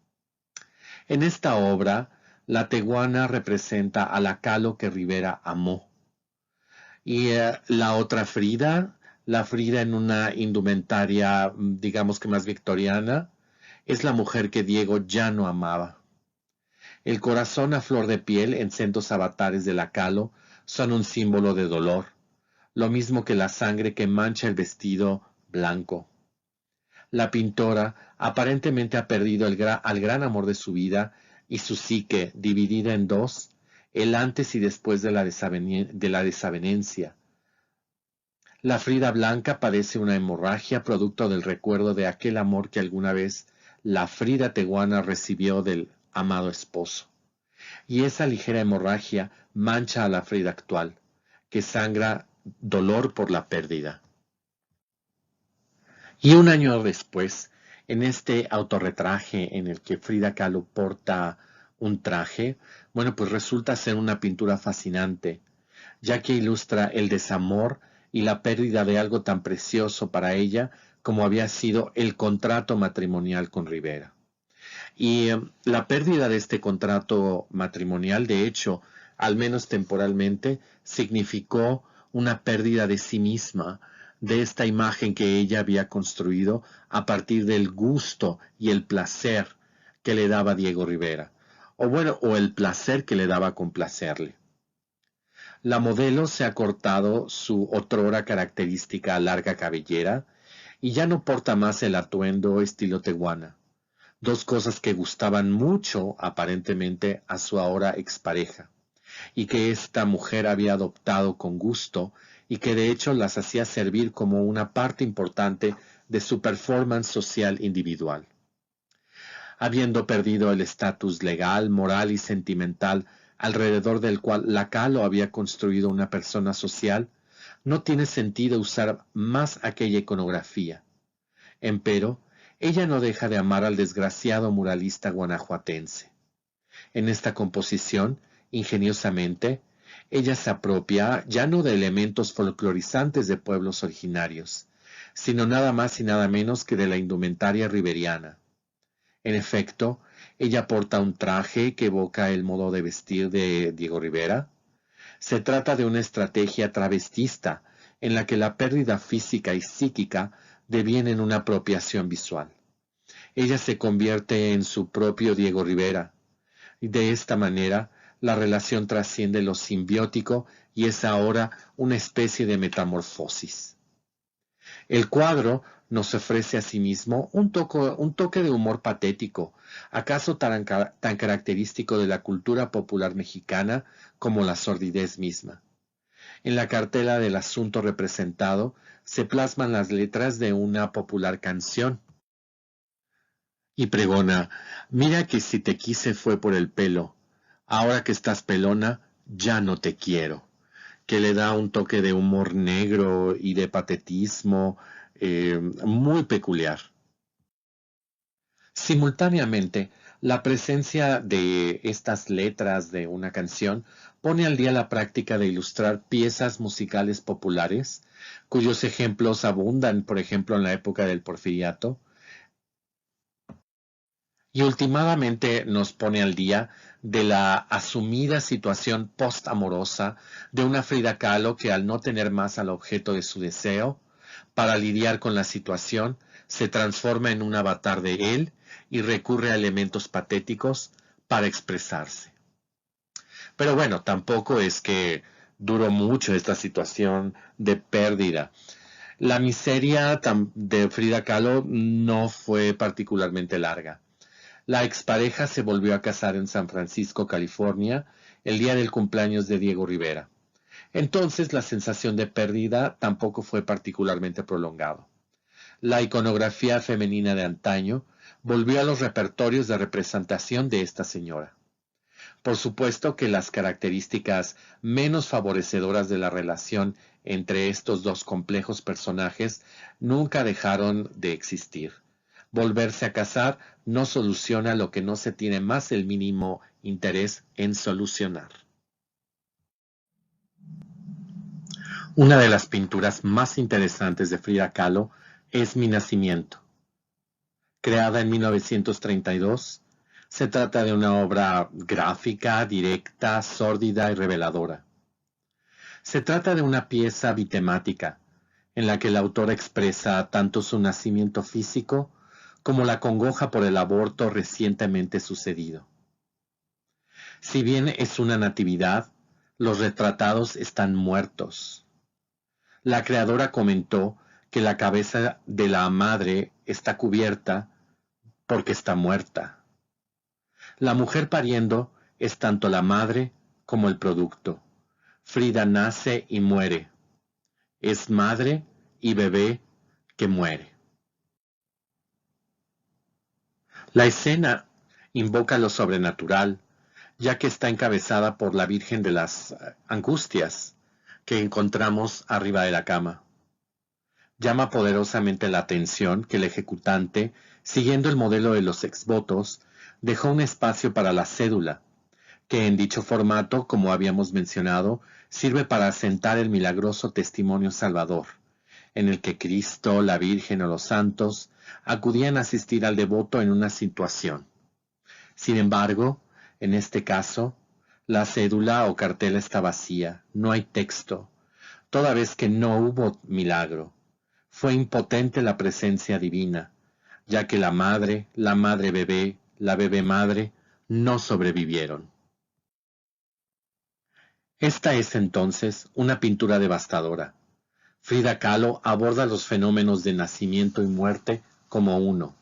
En esta obra, la teguana representa a la Kahlo que Rivera amó. Y la otra Frida, la Frida en una indumentaria, digamos que más victoriana, es la mujer que Diego ya no amaba. El corazón a flor de piel en sendos avatares de la Kahlo son un símbolo de dolor, lo mismo que la sangre que mancha el vestido blanco. La pintora aparentemente ha perdido al gran amor de su vida y su psique, dividida en dos, el antes y después de la desavenencia. La Frida blanca padece una hemorragia producto del recuerdo de aquel amor que alguna vez la Frida teguana recibió del amado esposo. Y esa ligera hemorragia mancha a la Frida actual, que sangra dolor por la pérdida. Y un año después, en este autorretraje en el que Frida Kahlo porta un traje, bueno, pues resulta ser una pintura fascinante, ya que ilustra el desamor y la pérdida de algo tan precioso para ella como había sido el contrato matrimonial con Rivera. Y la pérdida de este contrato matrimonial, de hecho, al menos temporalmente, significó una pérdida de sí misma, de esta imagen que ella había construido a partir del gusto y el placer que le daba Diego Rivera, o el placer que le daba complacerle. La modelo se ha cortado su otrora característica larga cabellera y ya no porta más el atuendo estilo teguana, dos cosas que gustaban mucho aparentemente a su ahora expareja, y que esta mujer había adoptado con gusto y que de hecho las hacía servir como una parte importante de su performance social individual. Habiendo perdido el estatus legal, moral y sentimental alrededor del cual la Kahlo había construido una persona social, no tiene sentido usar más aquella iconografía. Empero, ella no deja de amar al desgraciado muralista guanajuatense. En esta composición, ingeniosamente, ella se apropia ya no de elementos folclorizantes de pueblos originarios, sino nada más y nada menos que de la indumentaria riveriana. En efecto, ella porta un traje que evoca el modo de vestir de Diego Rivera. Se trata de una estrategia travestista en la que la pérdida física y psíquica devienen una apropiación visual. Ella se convierte en su propio Diego Rivera, y de esta manera la relación trasciende lo simbiótico y es ahora una especie de metamorfosis. El cuadro nos ofrece asimismo un toque de humor patético, acaso tan característico de la cultura popular mexicana como la sordidez misma. En la cartela del asunto representado se plasman las letras de una popular canción. Y pregona: mira que si te quise fue por el pelo, ahora que estás pelona, ya no te quiero. Que le da un toque de humor negro y de patetismo muy peculiar. Simultáneamente, la presencia de estas letras de una canción pone al día la práctica de ilustrar piezas musicales populares, cuyos ejemplos abundan, por ejemplo, en la época del Porfiriato, y últimamente nos pone al día de la asumida situación postamorosa de una Frida Kahlo que, al no tener más al objeto de su deseo, para lidiar con la situación, se transforma en un avatar de él y recurre a elementos patéticos para expresarse. Pero bueno, tampoco es que duró mucho esta situación de pérdida. La miseria de Frida Kahlo no fue particularmente larga. La expareja se volvió a casar en San Francisco, California, el día del cumpleaños de Diego Rivera. Entonces la sensación de pérdida tampoco fue particularmente prolongada. La iconografía femenina de antaño volvió a los repertorios de representación de esta señora. Por supuesto que las características menos favorecedoras de la relación entre estos dos complejos personajes nunca dejaron de existir. Volverse a casar no soluciona lo que no se tiene más el mínimo interés en solucionar. Una de las pinturas más interesantes de Frida Kahlo Es mi nacimiento. Creada en 1932, se trata de una obra gráfica, directa, sórdida y reveladora. Se trata de una pieza bitemática, en la que la autora expresa tanto su nacimiento físico como la congoja por el aborto recientemente sucedido. Si bien es una natividad, los retratados están muertos. La creadora comentó que la cabeza de la madre está cubierta porque está muerta. La mujer pariendo es tanto la madre como el producto. Frida nace y muere. Es madre y bebé que muere. La escena invoca lo sobrenatural, ya que está encabezada por la Virgen de las Angustias, que encontramos arriba de la cama. Llama poderosamente la atención que el ejecutante, siguiendo el modelo de los exvotos, dejó un espacio para la cédula, que en dicho formato, como habíamos mencionado, sirve para asentar el milagroso testimonio salvador, en el que Cristo, la Virgen o los santos acudían a asistir al devoto en una situación. Sin embargo, en este caso, la cédula o cartela está vacía, no hay texto, toda vez que no hubo milagro. Fue impotente la presencia divina, ya que la madre bebé, la bebé madre, no sobrevivieron. Esta es entonces una pintura devastadora. Frida Kahlo aborda los fenómenos de nacimiento y muerte como uno,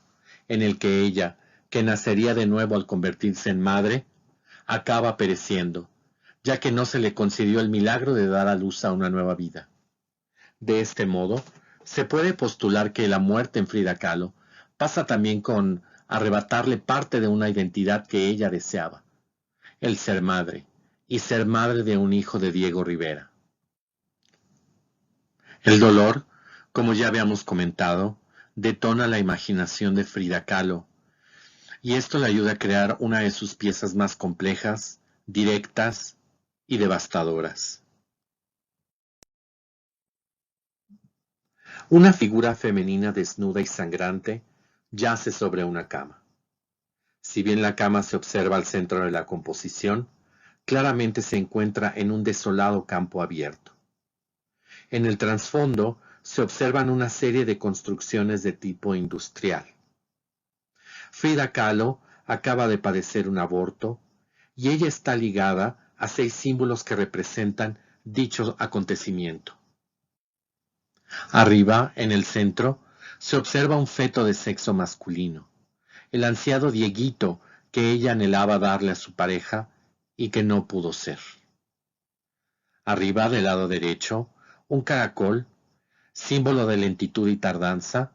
en el que ella, que nacería de nuevo al convertirse en madre, acaba pereciendo, ya que no se le concedió el milagro de dar a luz a una nueva vida. De este modo, se puede postular que la muerte en Frida Kahlo pasa también con arrebatarle parte de una identidad que ella deseaba, el ser madre, y ser madre de un hijo de Diego Rivera. El dolor, como ya habíamos comentado, detona la imaginación de Frida Kahlo, y esto le ayuda a crear una de sus piezas más complejas, directas y devastadoras. Una figura femenina desnuda y sangrante yace sobre una cama. Si bien la cama se observa al centro de la composición, claramente se encuentra en un desolado campo abierto. En el trasfondo se observan una serie de construcciones de tipo industrial. Frida Kahlo acaba de padecer un aborto y ella está ligada a 6 símbolos que representan dicho acontecimiento. Arriba, en el centro, se observa un feto de sexo masculino, el ansiado Dieguito que ella anhelaba darle a su pareja y que no pudo ser. Arriba, del lado derecho, un caracol, símbolo de lentitud y tardanza,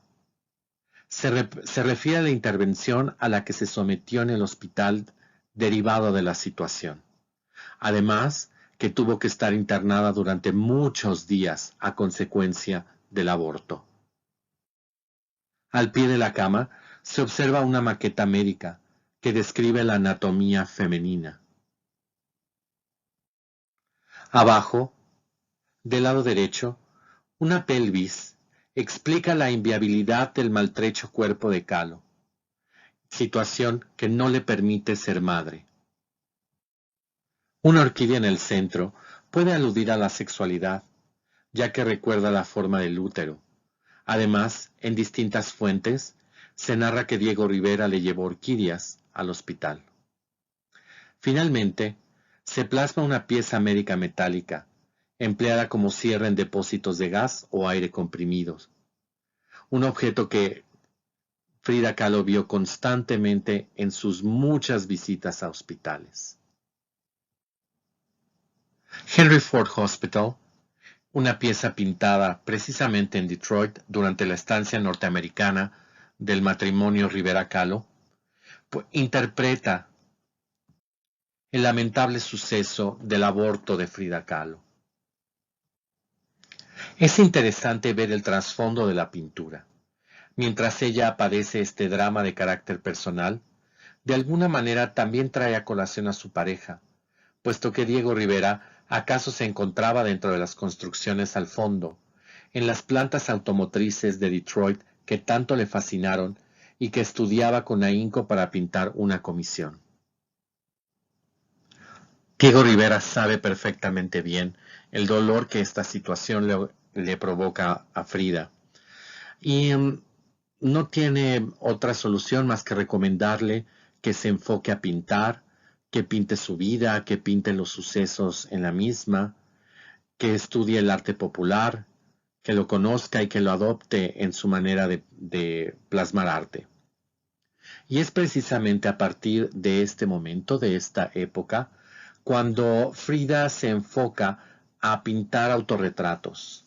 se refiere a la intervención a la que se sometió en el hospital derivado de la situación. Además, que tuvo que estar internada durante muchos días a consecuencia del aborto. Al pie de la cama se observa una maqueta médica que describe la anatomía femenina. Abajo, del lado derecho, una pelvis explica la inviabilidad del maltrecho cuerpo de Kahlo, situación que no le permite ser madre. Una orquídea en el centro puede aludir a la sexualidad, ya que recuerda la forma del útero. Además, en distintas fuentes, se narra que Diego Rivera le llevó orquídeas al hospital. Finalmente, se plasma una pieza médica metálica, empleada como cierre en depósitos de gas o aire comprimidos. Un objeto que Frida Kahlo vio constantemente en sus muchas visitas a hospitales. Henry Ford Hospital, una pieza pintada precisamente en Detroit durante la estancia norteamericana del matrimonio Rivera Kahlo, interpreta el lamentable suceso del aborto de Frida Kahlo. Es interesante ver el trasfondo de la pintura. Mientras ella padece este drama de carácter personal, de alguna manera también trae a colación a su pareja, puesto que Diego Rivera acaso se encontraba dentro de las construcciones al fondo, en las plantas automotrices de Detroit que tanto le fascinaron y que estudiaba con ahínco para pintar una comisión. Diego Rivera sabe perfectamente bien el dolor que esta situación le provoca a Frida y no tiene otra solución más que recomendarle que se enfoque a pintar, que pinte su vida, que pinte los sucesos en la misma, que estudie el arte popular, que lo conozca y que lo adopte en su manera de plasmar arte. Y es precisamente a partir de este momento, de esta época, cuando Frida se enfoca a pintar autorretratos,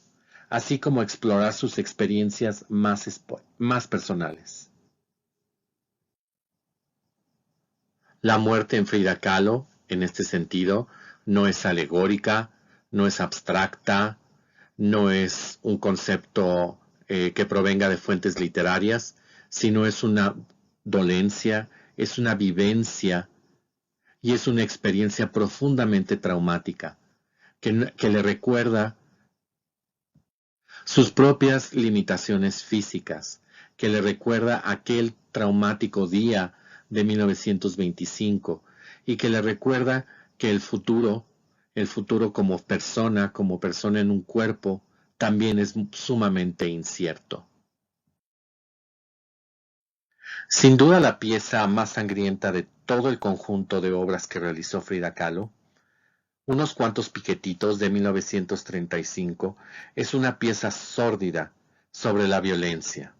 así como explorar sus experiencias más personales. La muerte en Frida Kahlo, en este sentido, no es alegórica, no es abstracta, no es un concepto que provenga de fuentes literarias, sino es una dolencia, es una vivencia y es una experiencia profundamente traumática que le recuerda sus propias limitaciones físicas, que le recuerda aquel traumático día de 1925 y que le recuerda que el futuro como persona en un cuerpo, también es sumamente incierto. Sin duda la pieza más sangrienta de todo el conjunto de obras que realizó Frida Kahlo, Unos cuantos piquetitos de 1935, es una pieza sórdida sobre la violencia.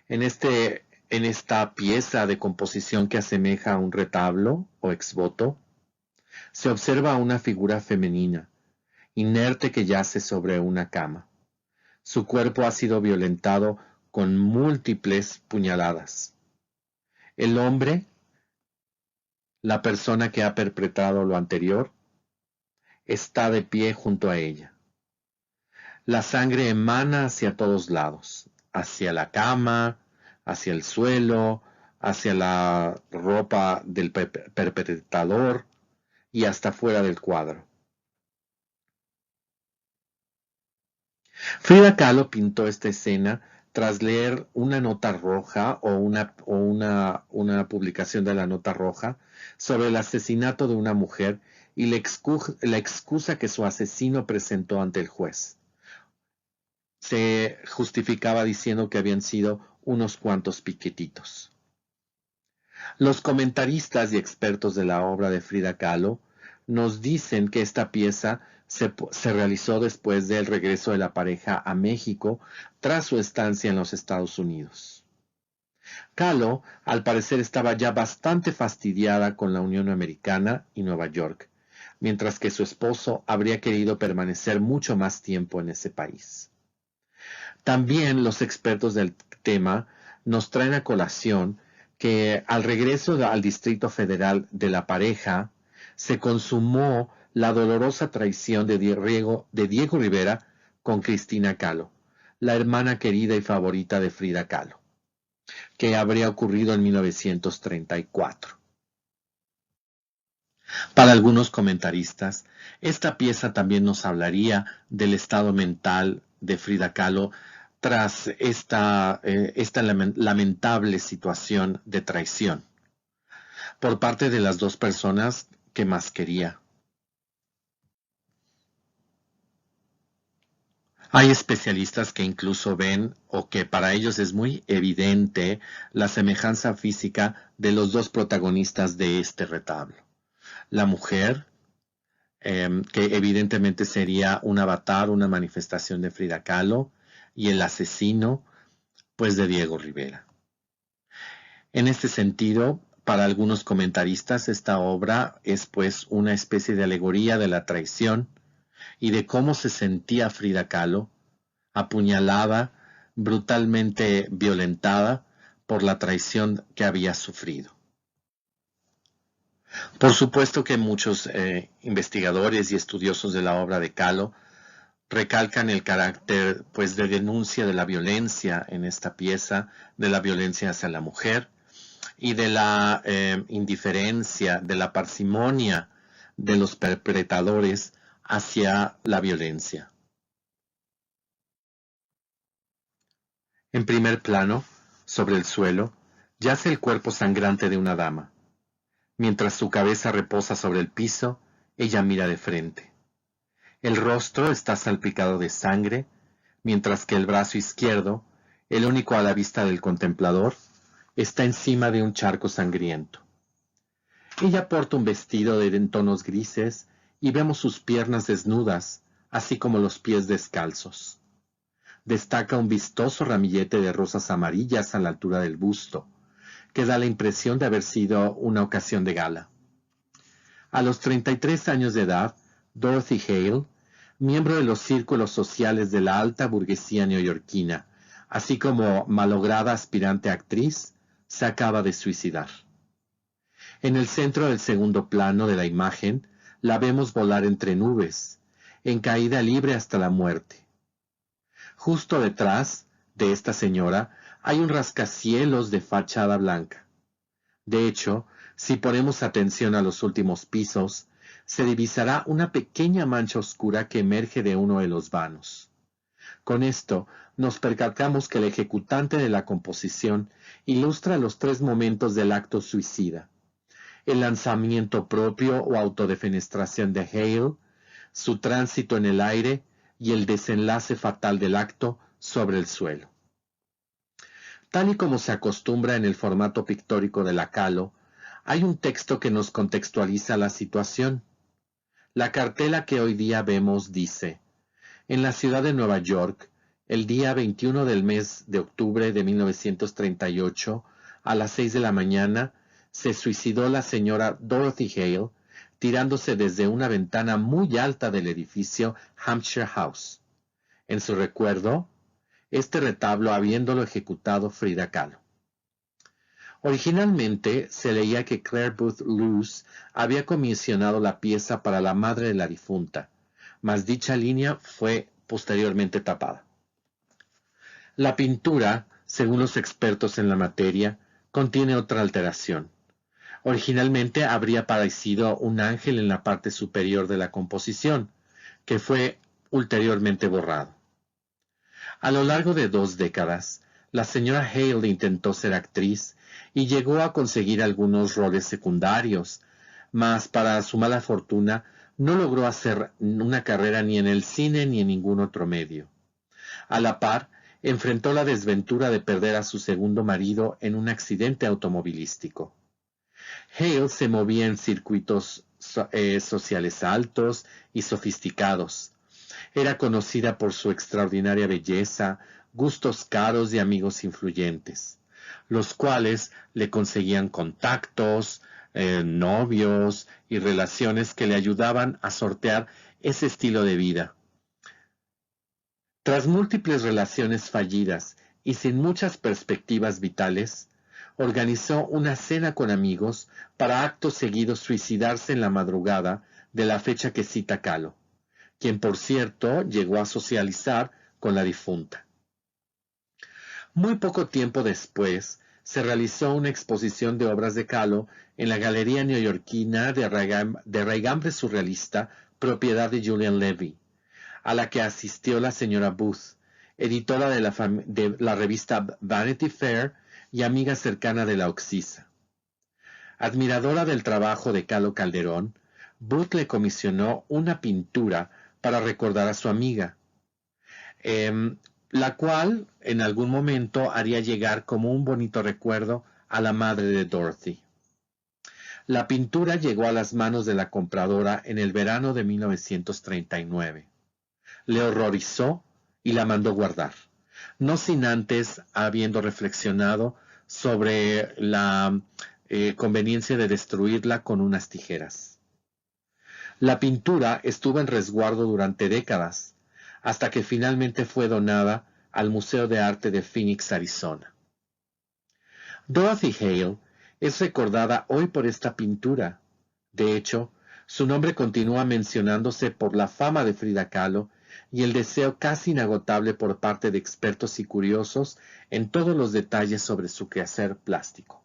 En esta pieza de composición que asemeja a un retablo o exvoto, se observa una figura femenina, inerte que yace sobre una cama. Su cuerpo ha sido violentado con múltiples puñaladas. El hombre, la persona que ha perpetrado lo anterior, está de pie junto a ella. La sangre emana hacia todos lados, hacia la cama, hacia el suelo, hacia la ropa del perpetrador y hasta fuera del cuadro. Frida Kahlo pintó esta escena tras leer una nota roja o una publicación de la nota roja sobre el asesinato de una mujer y la excusa que su asesino presentó ante el juez. Se justificaba diciendo que habían sido unos cuantos piquetitos. Los comentaristas y expertos de la obra de Frida Kahlo nos dicen que esta pieza se realizó después del regreso de la pareja a México tras su estancia en los Estados Unidos. Kahlo, al parecer, estaba ya bastante fastidiada con la Unión Americana y Nueva York, mientras que su esposo habría querido permanecer mucho más tiempo en ese país. También los expertos del tema nos traen a colación que al regreso al Distrito Federal de la pareja se consumó la dolorosa traición de Diego Rivera con Cristina Kahlo, la hermana querida y favorita de Frida Kahlo, que habría ocurrido en 1934. Para algunos comentaristas, esta pieza también nos hablaría del estado mental de Frida Kahlo tras esta lamentable situación de traición por parte de las dos personas que más quería. Hay especialistas que incluso ven, o que para ellos es muy evidente, la semejanza física de los dos protagonistas de este retablo. La mujer, que evidentemente sería un avatar, una manifestación de Frida Kahlo, y el asesino, pues de Diego Rivera. En este sentido, para algunos comentaristas, esta obra es pues una especie de alegoría de la traición y de cómo se sentía Frida Kahlo, apuñalada, brutalmente violentada por la traición que había sufrido. Por supuesto que muchos investigadores y estudiosos de la obra de Kahlo recalcan el carácter pues de denuncia de la violencia en esta pieza, de la violencia hacia la mujer y de la indiferencia, de la parsimonia de los perpetradores hacia la violencia. En primer plano, sobre el suelo, yace el cuerpo sangrante de una dama. Mientras su cabeza reposa sobre el piso, ella mira de frente. El rostro está salpicado de sangre, mientras que el brazo izquierdo, el único a la vista del contemplador, está encima de un charco sangriento. Ella porta un vestido de tonos grises y vemos sus piernas desnudas, así como los pies descalzos. Destaca un vistoso ramillete de rosas amarillas a la altura del busto, que da la impresión de haber sido una ocasión de gala. A los 33 años de edad, Dorothy Hale, miembro de los círculos sociales de la alta burguesía neoyorquina, así como malograda aspirante a actriz, se acaba de suicidar. En el centro del segundo plano de la imagen, la vemos volar entre nubes, en caída libre hasta la muerte. Justo detrás de esta señora hay un rascacielos de fachada blanca. De hecho, si ponemos atención a los últimos pisos, se divisará una pequeña mancha oscura que emerge de uno de los vanos. Con esto, nos percatamos que el ejecutante de la composición ilustra los 3 momentos del acto suicida: el lanzamiento propio o autodefenestración de Hale, su tránsito en el aire y el desenlace fatal del acto sobre el suelo. Tal y como se acostumbra en el formato pictórico de la Kahlo, hay un texto que nos contextualiza la situación. La cartela que hoy día vemos dice: en la ciudad de Nueva York, el día 21 del mes de octubre de 1938, a las 6 de la mañana, se suicidó la señora Dorothy Hale, tirándose desde una ventana muy alta del edificio Hampshire House. En su recuerdo, este retablo habiéndolo ejecutado Frida Kahlo. Originalmente se leía que Clare Boothe Luce había comisionado la pieza para la madre de la difunta, mas dicha línea fue posteriormente tapada. La pintura, según los expertos en la materia, contiene otra alteración. Originalmente habría aparecido un ángel en la parte superior de la composición, que fue ulteriormente borrado. A lo largo de 2 décadas, la señora Hale intentó ser actriz y llegó a conseguir algunos roles secundarios, mas para su mala fortuna no logró hacer una carrera ni en el cine ni en ningún otro medio. A la par, enfrentó la desventura de perder a su segundo marido en un accidente automovilístico. Hale se movía en circuitos sociales altos y sofisticados. Era conocida por su extraordinaria belleza, gustos caros y amigos influyentes, los cuales le conseguían contactos, novios y relaciones que le ayudaban a sortear ese estilo de vida. Tras múltiples relaciones fallidas y sin muchas perspectivas vitales, organizó una cena con amigos para acto seguido suicidarse en la madrugada de la fecha que cita Kahlo, quien por cierto llegó a socializar con la difunta. Muy poco tiempo después, se realizó una exposición de obras de Kahlo en la Galería Neoyorquina de raigambre surrealista, propiedad de Julian Levy, a la que asistió la señora Booth, editora de la revista Vanity Fair y amiga cercana de la Oxisa. Admiradora del trabajo de Kahlo Calderón, Booth le comisionó una pintura para recordar a su amiga, la cual en algún momento haría llegar como un bonito recuerdo a la madre de Dorothy. La pintura llegó a las manos de la compradora en el verano de 1939. Le horrorizó y la mandó guardar, no sin antes habiendo reflexionado sobre la conveniencia de destruirla con unas tijeras. La pintura estuvo en resguardo durante décadas, hasta que finalmente fue donada al Museo de Arte de Phoenix, Arizona. Dorothy Hale es recordada hoy por esta pintura. De hecho, su nombre continúa mencionándose por la fama de Frida Kahlo y el deseo casi inagotable por parte de expertos y curiosos en todos los detalles sobre su quehacer plástico.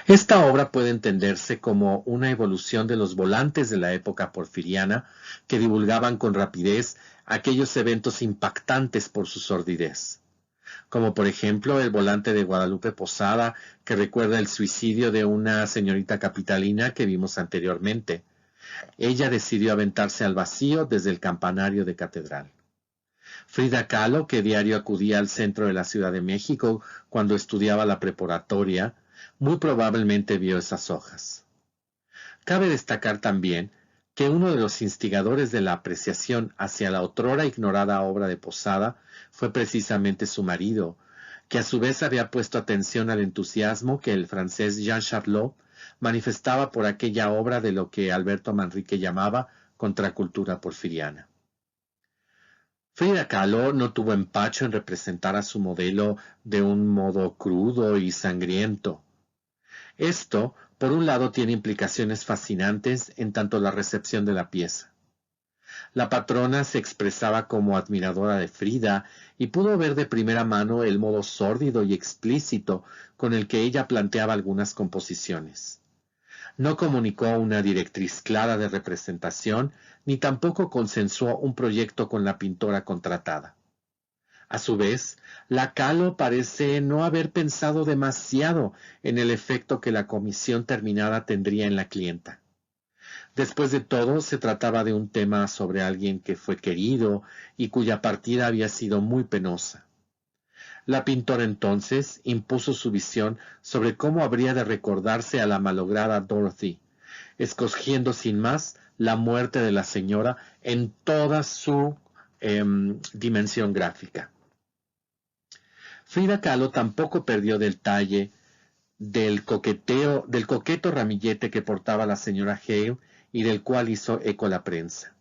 Esta obra puede entenderse como una evolución de los volantes de la época porfiriana que divulgaban con rapidez aquellos eventos impactantes por su sordidez. como por ejemplo el volante de Guadalupe Posada, que recuerda el suicidio de una señorita capitalina que vimos anteriormente. Ella decidió aventarse al vacío desde el campanario de catedral. Frida Kahlo, que diario acudía al centro de la Ciudad de México cuando estudiaba la preparatoria, muy probablemente vio esas hojas. Cabe destacar también que uno de los instigadores de la apreciación hacia la otrora ignorada obra de Posada fue precisamente su marido, que a su vez había puesto atención al entusiasmo que el francés Jean Charlot manifestaba por aquella obra de lo que Alberto Manrique llamaba contracultura porfiriana. Frida Kahlo no tuvo empacho en representar a su modelo de un modo crudo y sangriento. Esto, por un lado, tiene implicaciones fascinantes en tanto la recepción de la pieza. La patrona se expresaba como admiradora de Frida y pudo ver de primera mano el modo sórdido y explícito con el que ella planteaba algunas composiciones. No comunicó una directriz clara de representación, ni tampoco consensuó un proyecto con la pintora contratada. A su vez, la Kahlo parece no haber pensado demasiado en el efecto que la comisión terminada tendría en la clienta. Después de todo, se trataba de un tema sobre alguien que fue querido y cuya partida había sido muy penosa. La pintora entonces impuso su visión sobre cómo habría de recordarse a la malograda Dorothy, escogiendo sin más la muerte de la señora en toda su dimensión gráfica. Frida Kahlo tampoco perdió del talle del coqueto ramillete que portaba la señora Hale y del cual hizo eco la prensa.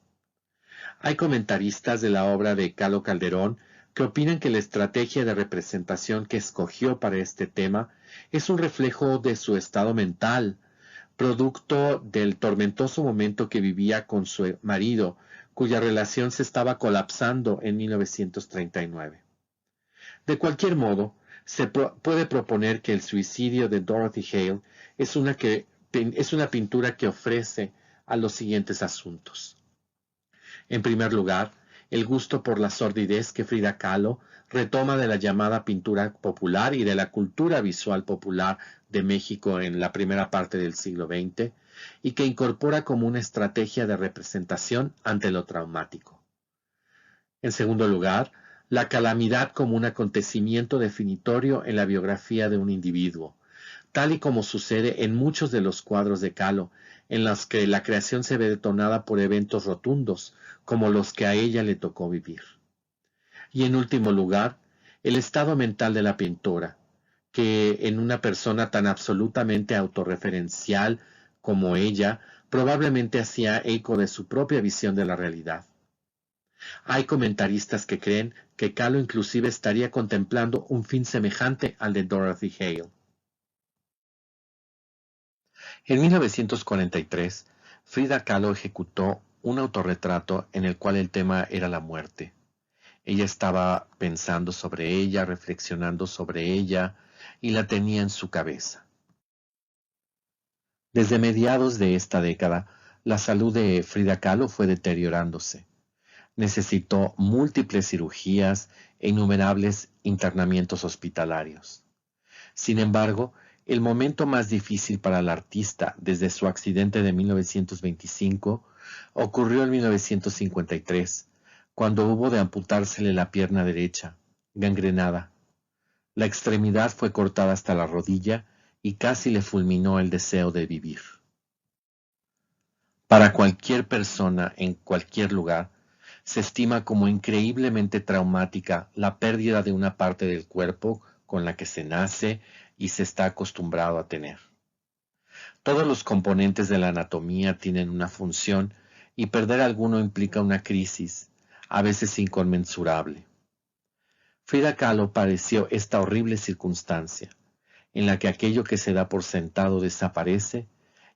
Hay comentaristas de la obra de Kahlo Calderón que opinan que la estrategia de representación que escogió para este tema es un reflejo de su estado mental, producto del tormentoso momento que vivía con su marido, cuya relación se estaba colapsando en 1939. De cualquier modo, se puede proponer que el suicidio de Dorothy Hale es una pintura que ofrece a los siguientes asuntos. En primer lugar, el gusto por la sordidez que Frida Kahlo retoma de la llamada pintura popular y de la cultura visual popular de México en la primera parte del siglo XX, y que incorpora como una estrategia de representación ante lo traumático. En segundo lugar, la calamidad como un acontecimiento definitorio en la biografía de un individuo, tal y como sucede en muchos de los cuadros de Kahlo, en los que la creación se ve detonada por eventos rotundos, como los que a ella le tocó vivir. Y en último lugar, el estado mental de la pintora, que en una persona tan absolutamente autorreferencial como ella, probablemente hacía eco de su propia visión de la realidad. Hay comentaristas que creen que Kahlo inclusive estaría contemplando un fin semejante al de Dorothy Hale. En 1943, Frida Kahlo ejecutó un autorretrato en el cual el tema era la muerte. Ella estaba pensando sobre ella, reflexionando sobre ella, y la tenía en su cabeza. Desde mediados de esta década, la salud de Frida Kahlo fue deteriorándose. Necesitó múltiples cirugías e innumerables internamientos hospitalarios. Sin embargo, el momento más difícil para la artista desde su accidente de 1925 ocurrió en 1953, cuando hubo de amputársele la pierna derecha, gangrenada. La extremidad fue cortada hasta la rodilla y casi le fulminó el deseo de vivir. Para cualquier persona en cualquier lugar, se estima como increíblemente traumática la pérdida de una parte del cuerpo con la que se nace y se está acostumbrado a tener. Todos los componentes de la anatomía tienen una función y perder alguno implica una crisis, a veces inconmensurable. Frida Kahlo padeció esta horrible circunstancia, en la que aquello que se da por sentado desaparece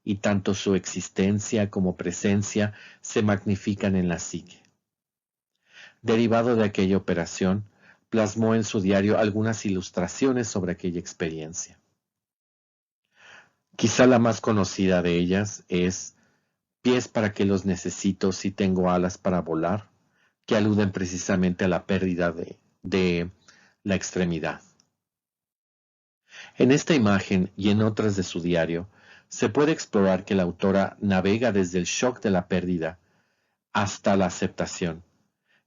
y tanto su existencia como presencia se magnifican en la psique. Derivado de aquella operación, plasmó en su diario algunas ilustraciones sobre aquella experiencia. Quizá la más conocida de ellas es Pies para que los necesito si tengo alas para volar, que aluden precisamente a la pérdida de la extremidad. En esta imagen y en otras de su diario, se puede explorar que la autora navega desde el shock de la pérdida hasta la aceptación,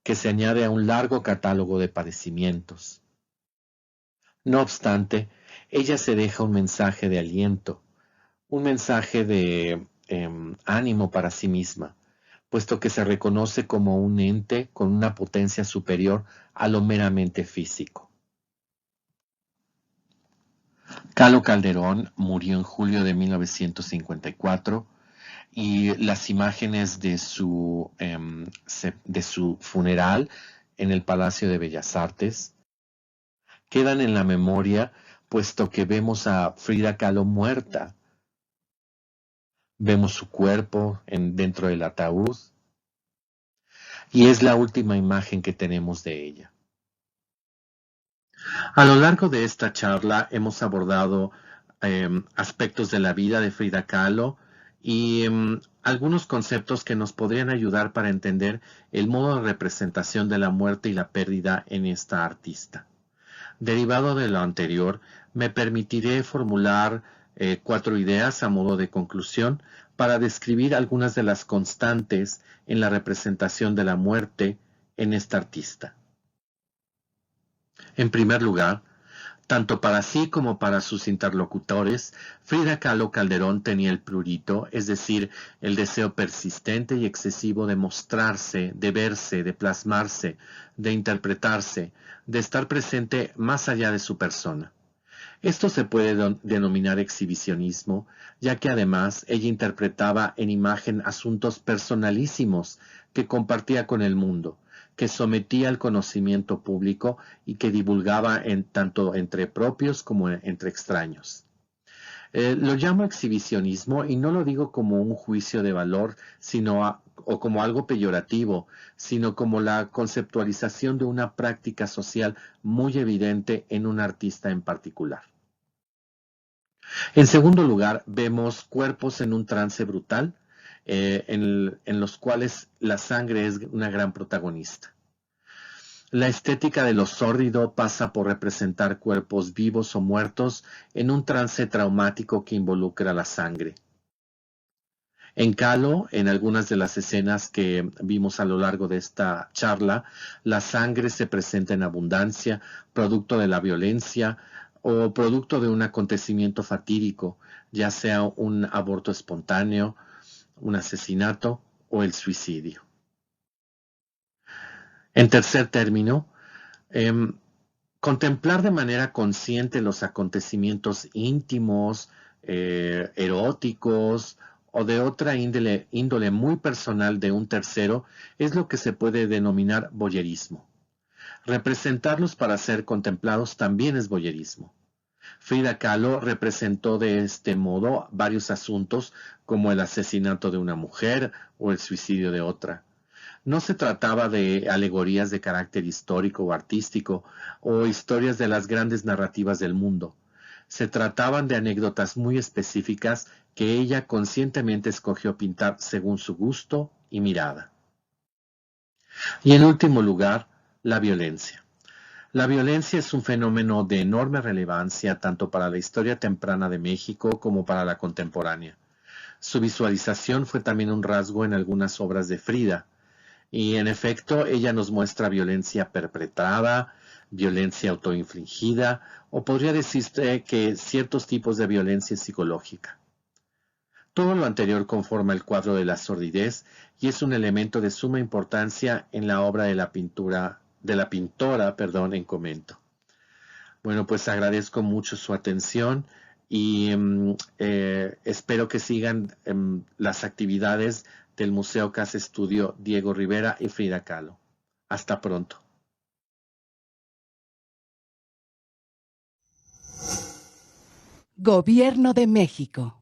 que se añade a un largo catálogo de padecimientos. No obstante, ella se deja un mensaje de aliento, un mensaje de ánimo para sí misma, puesto que se reconoce como un ente con una potencia superior a lo meramente físico. Calo Calderón murió en julio de 1954 y las imágenes de su funeral en el Palacio de Bellas Artes quedan en la memoria, puesto que vemos a Frida Kahlo muerta. Vemos su cuerpo dentro del ataúd y es la última imagen que tenemos de ella. A lo largo de esta charla hemos abordado aspectos de la vida de Frida Kahlo y algunos conceptos que nos podrían ayudar para entender el modo de representación de la muerte y la pérdida en esta artista. Derivado de lo anterior, me permitiré formular 4 ideas a modo de conclusión para describir algunas de las constantes en la representación de la muerte en esta artista. En primer lugar, tanto para sí como para sus interlocutores, Frida Kahlo Calderón tenía el prurito, es decir, el deseo persistente y excesivo de mostrarse, de verse, de plasmarse, de interpretarse, de estar presente más allá de su persona. Esto se puede denominar exhibicionismo, ya que además ella interpretaba en imagen asuntos personalísimos que compartía con el mundo, que sometía al conocimiento público y que divulgaba tanto entre propios como entre extraños. Lo llamo exhibicionismo y no lo digo como un juicio de valor, o como algo peyorativo, sino como la conceptualización de una práctica social muy evidente en un artista en particular. En segundo lugar, vemos cuerpos en un trance brutal, en los cuales la sangre es una gran protagonista. La estética de lo sórdido pasa por representar cuerpos vivos o muertos en un trance traumático que involucra la sangre. En Kahlo, en algunas de las escenas que vimos a lo largo de esta charla, la sangre se presenta en abundancia, producto de la violencia o producto de un acontecimiento fatídico, ya sea un aborto espontáneo, un asesinato o el suicidio. En tercer término, contemplar de manera consciente los acontecimientos íntimos, eróticos o de otra índole muy personal de un tercero es lo que se puede denominar voyerismo. Representarlos para ser contemplados también es voyerismo. Frida Kahlo representó de este modo varios asuntos como el asesinato de una mujer o el suicidio de otra. No se trataba de alegorías de carácter histórico o artístico o historias de las grandes narrativas del mundo. Se trataban de anécdotas muy específicas que ella conscientemente escogió pintar según su gusto y mirada. Y en último lugar, la violencia. La violencia es un fenómeno de enorme relevancia tanto para la historia temprana de México como para la contemporánea. Su visualización fue también un rasgo en algunas obras de Frida. Y en efecto, ella nos muestra violencia perpetrada, violencia autoinfligida, o podría decirse que ciertos tipos de violencia psicológica. Todo lo anterior conforma el cuadro de la sordidez y es un elemento de suma importancia en la obra de la pintora en comento. Bueno, pues agradezco mucho su atención y espero que sigan las actividades del Museo Casa Estudio Diego Rivera y Frida Kahlo. Hasta pronto. Gobierno de México.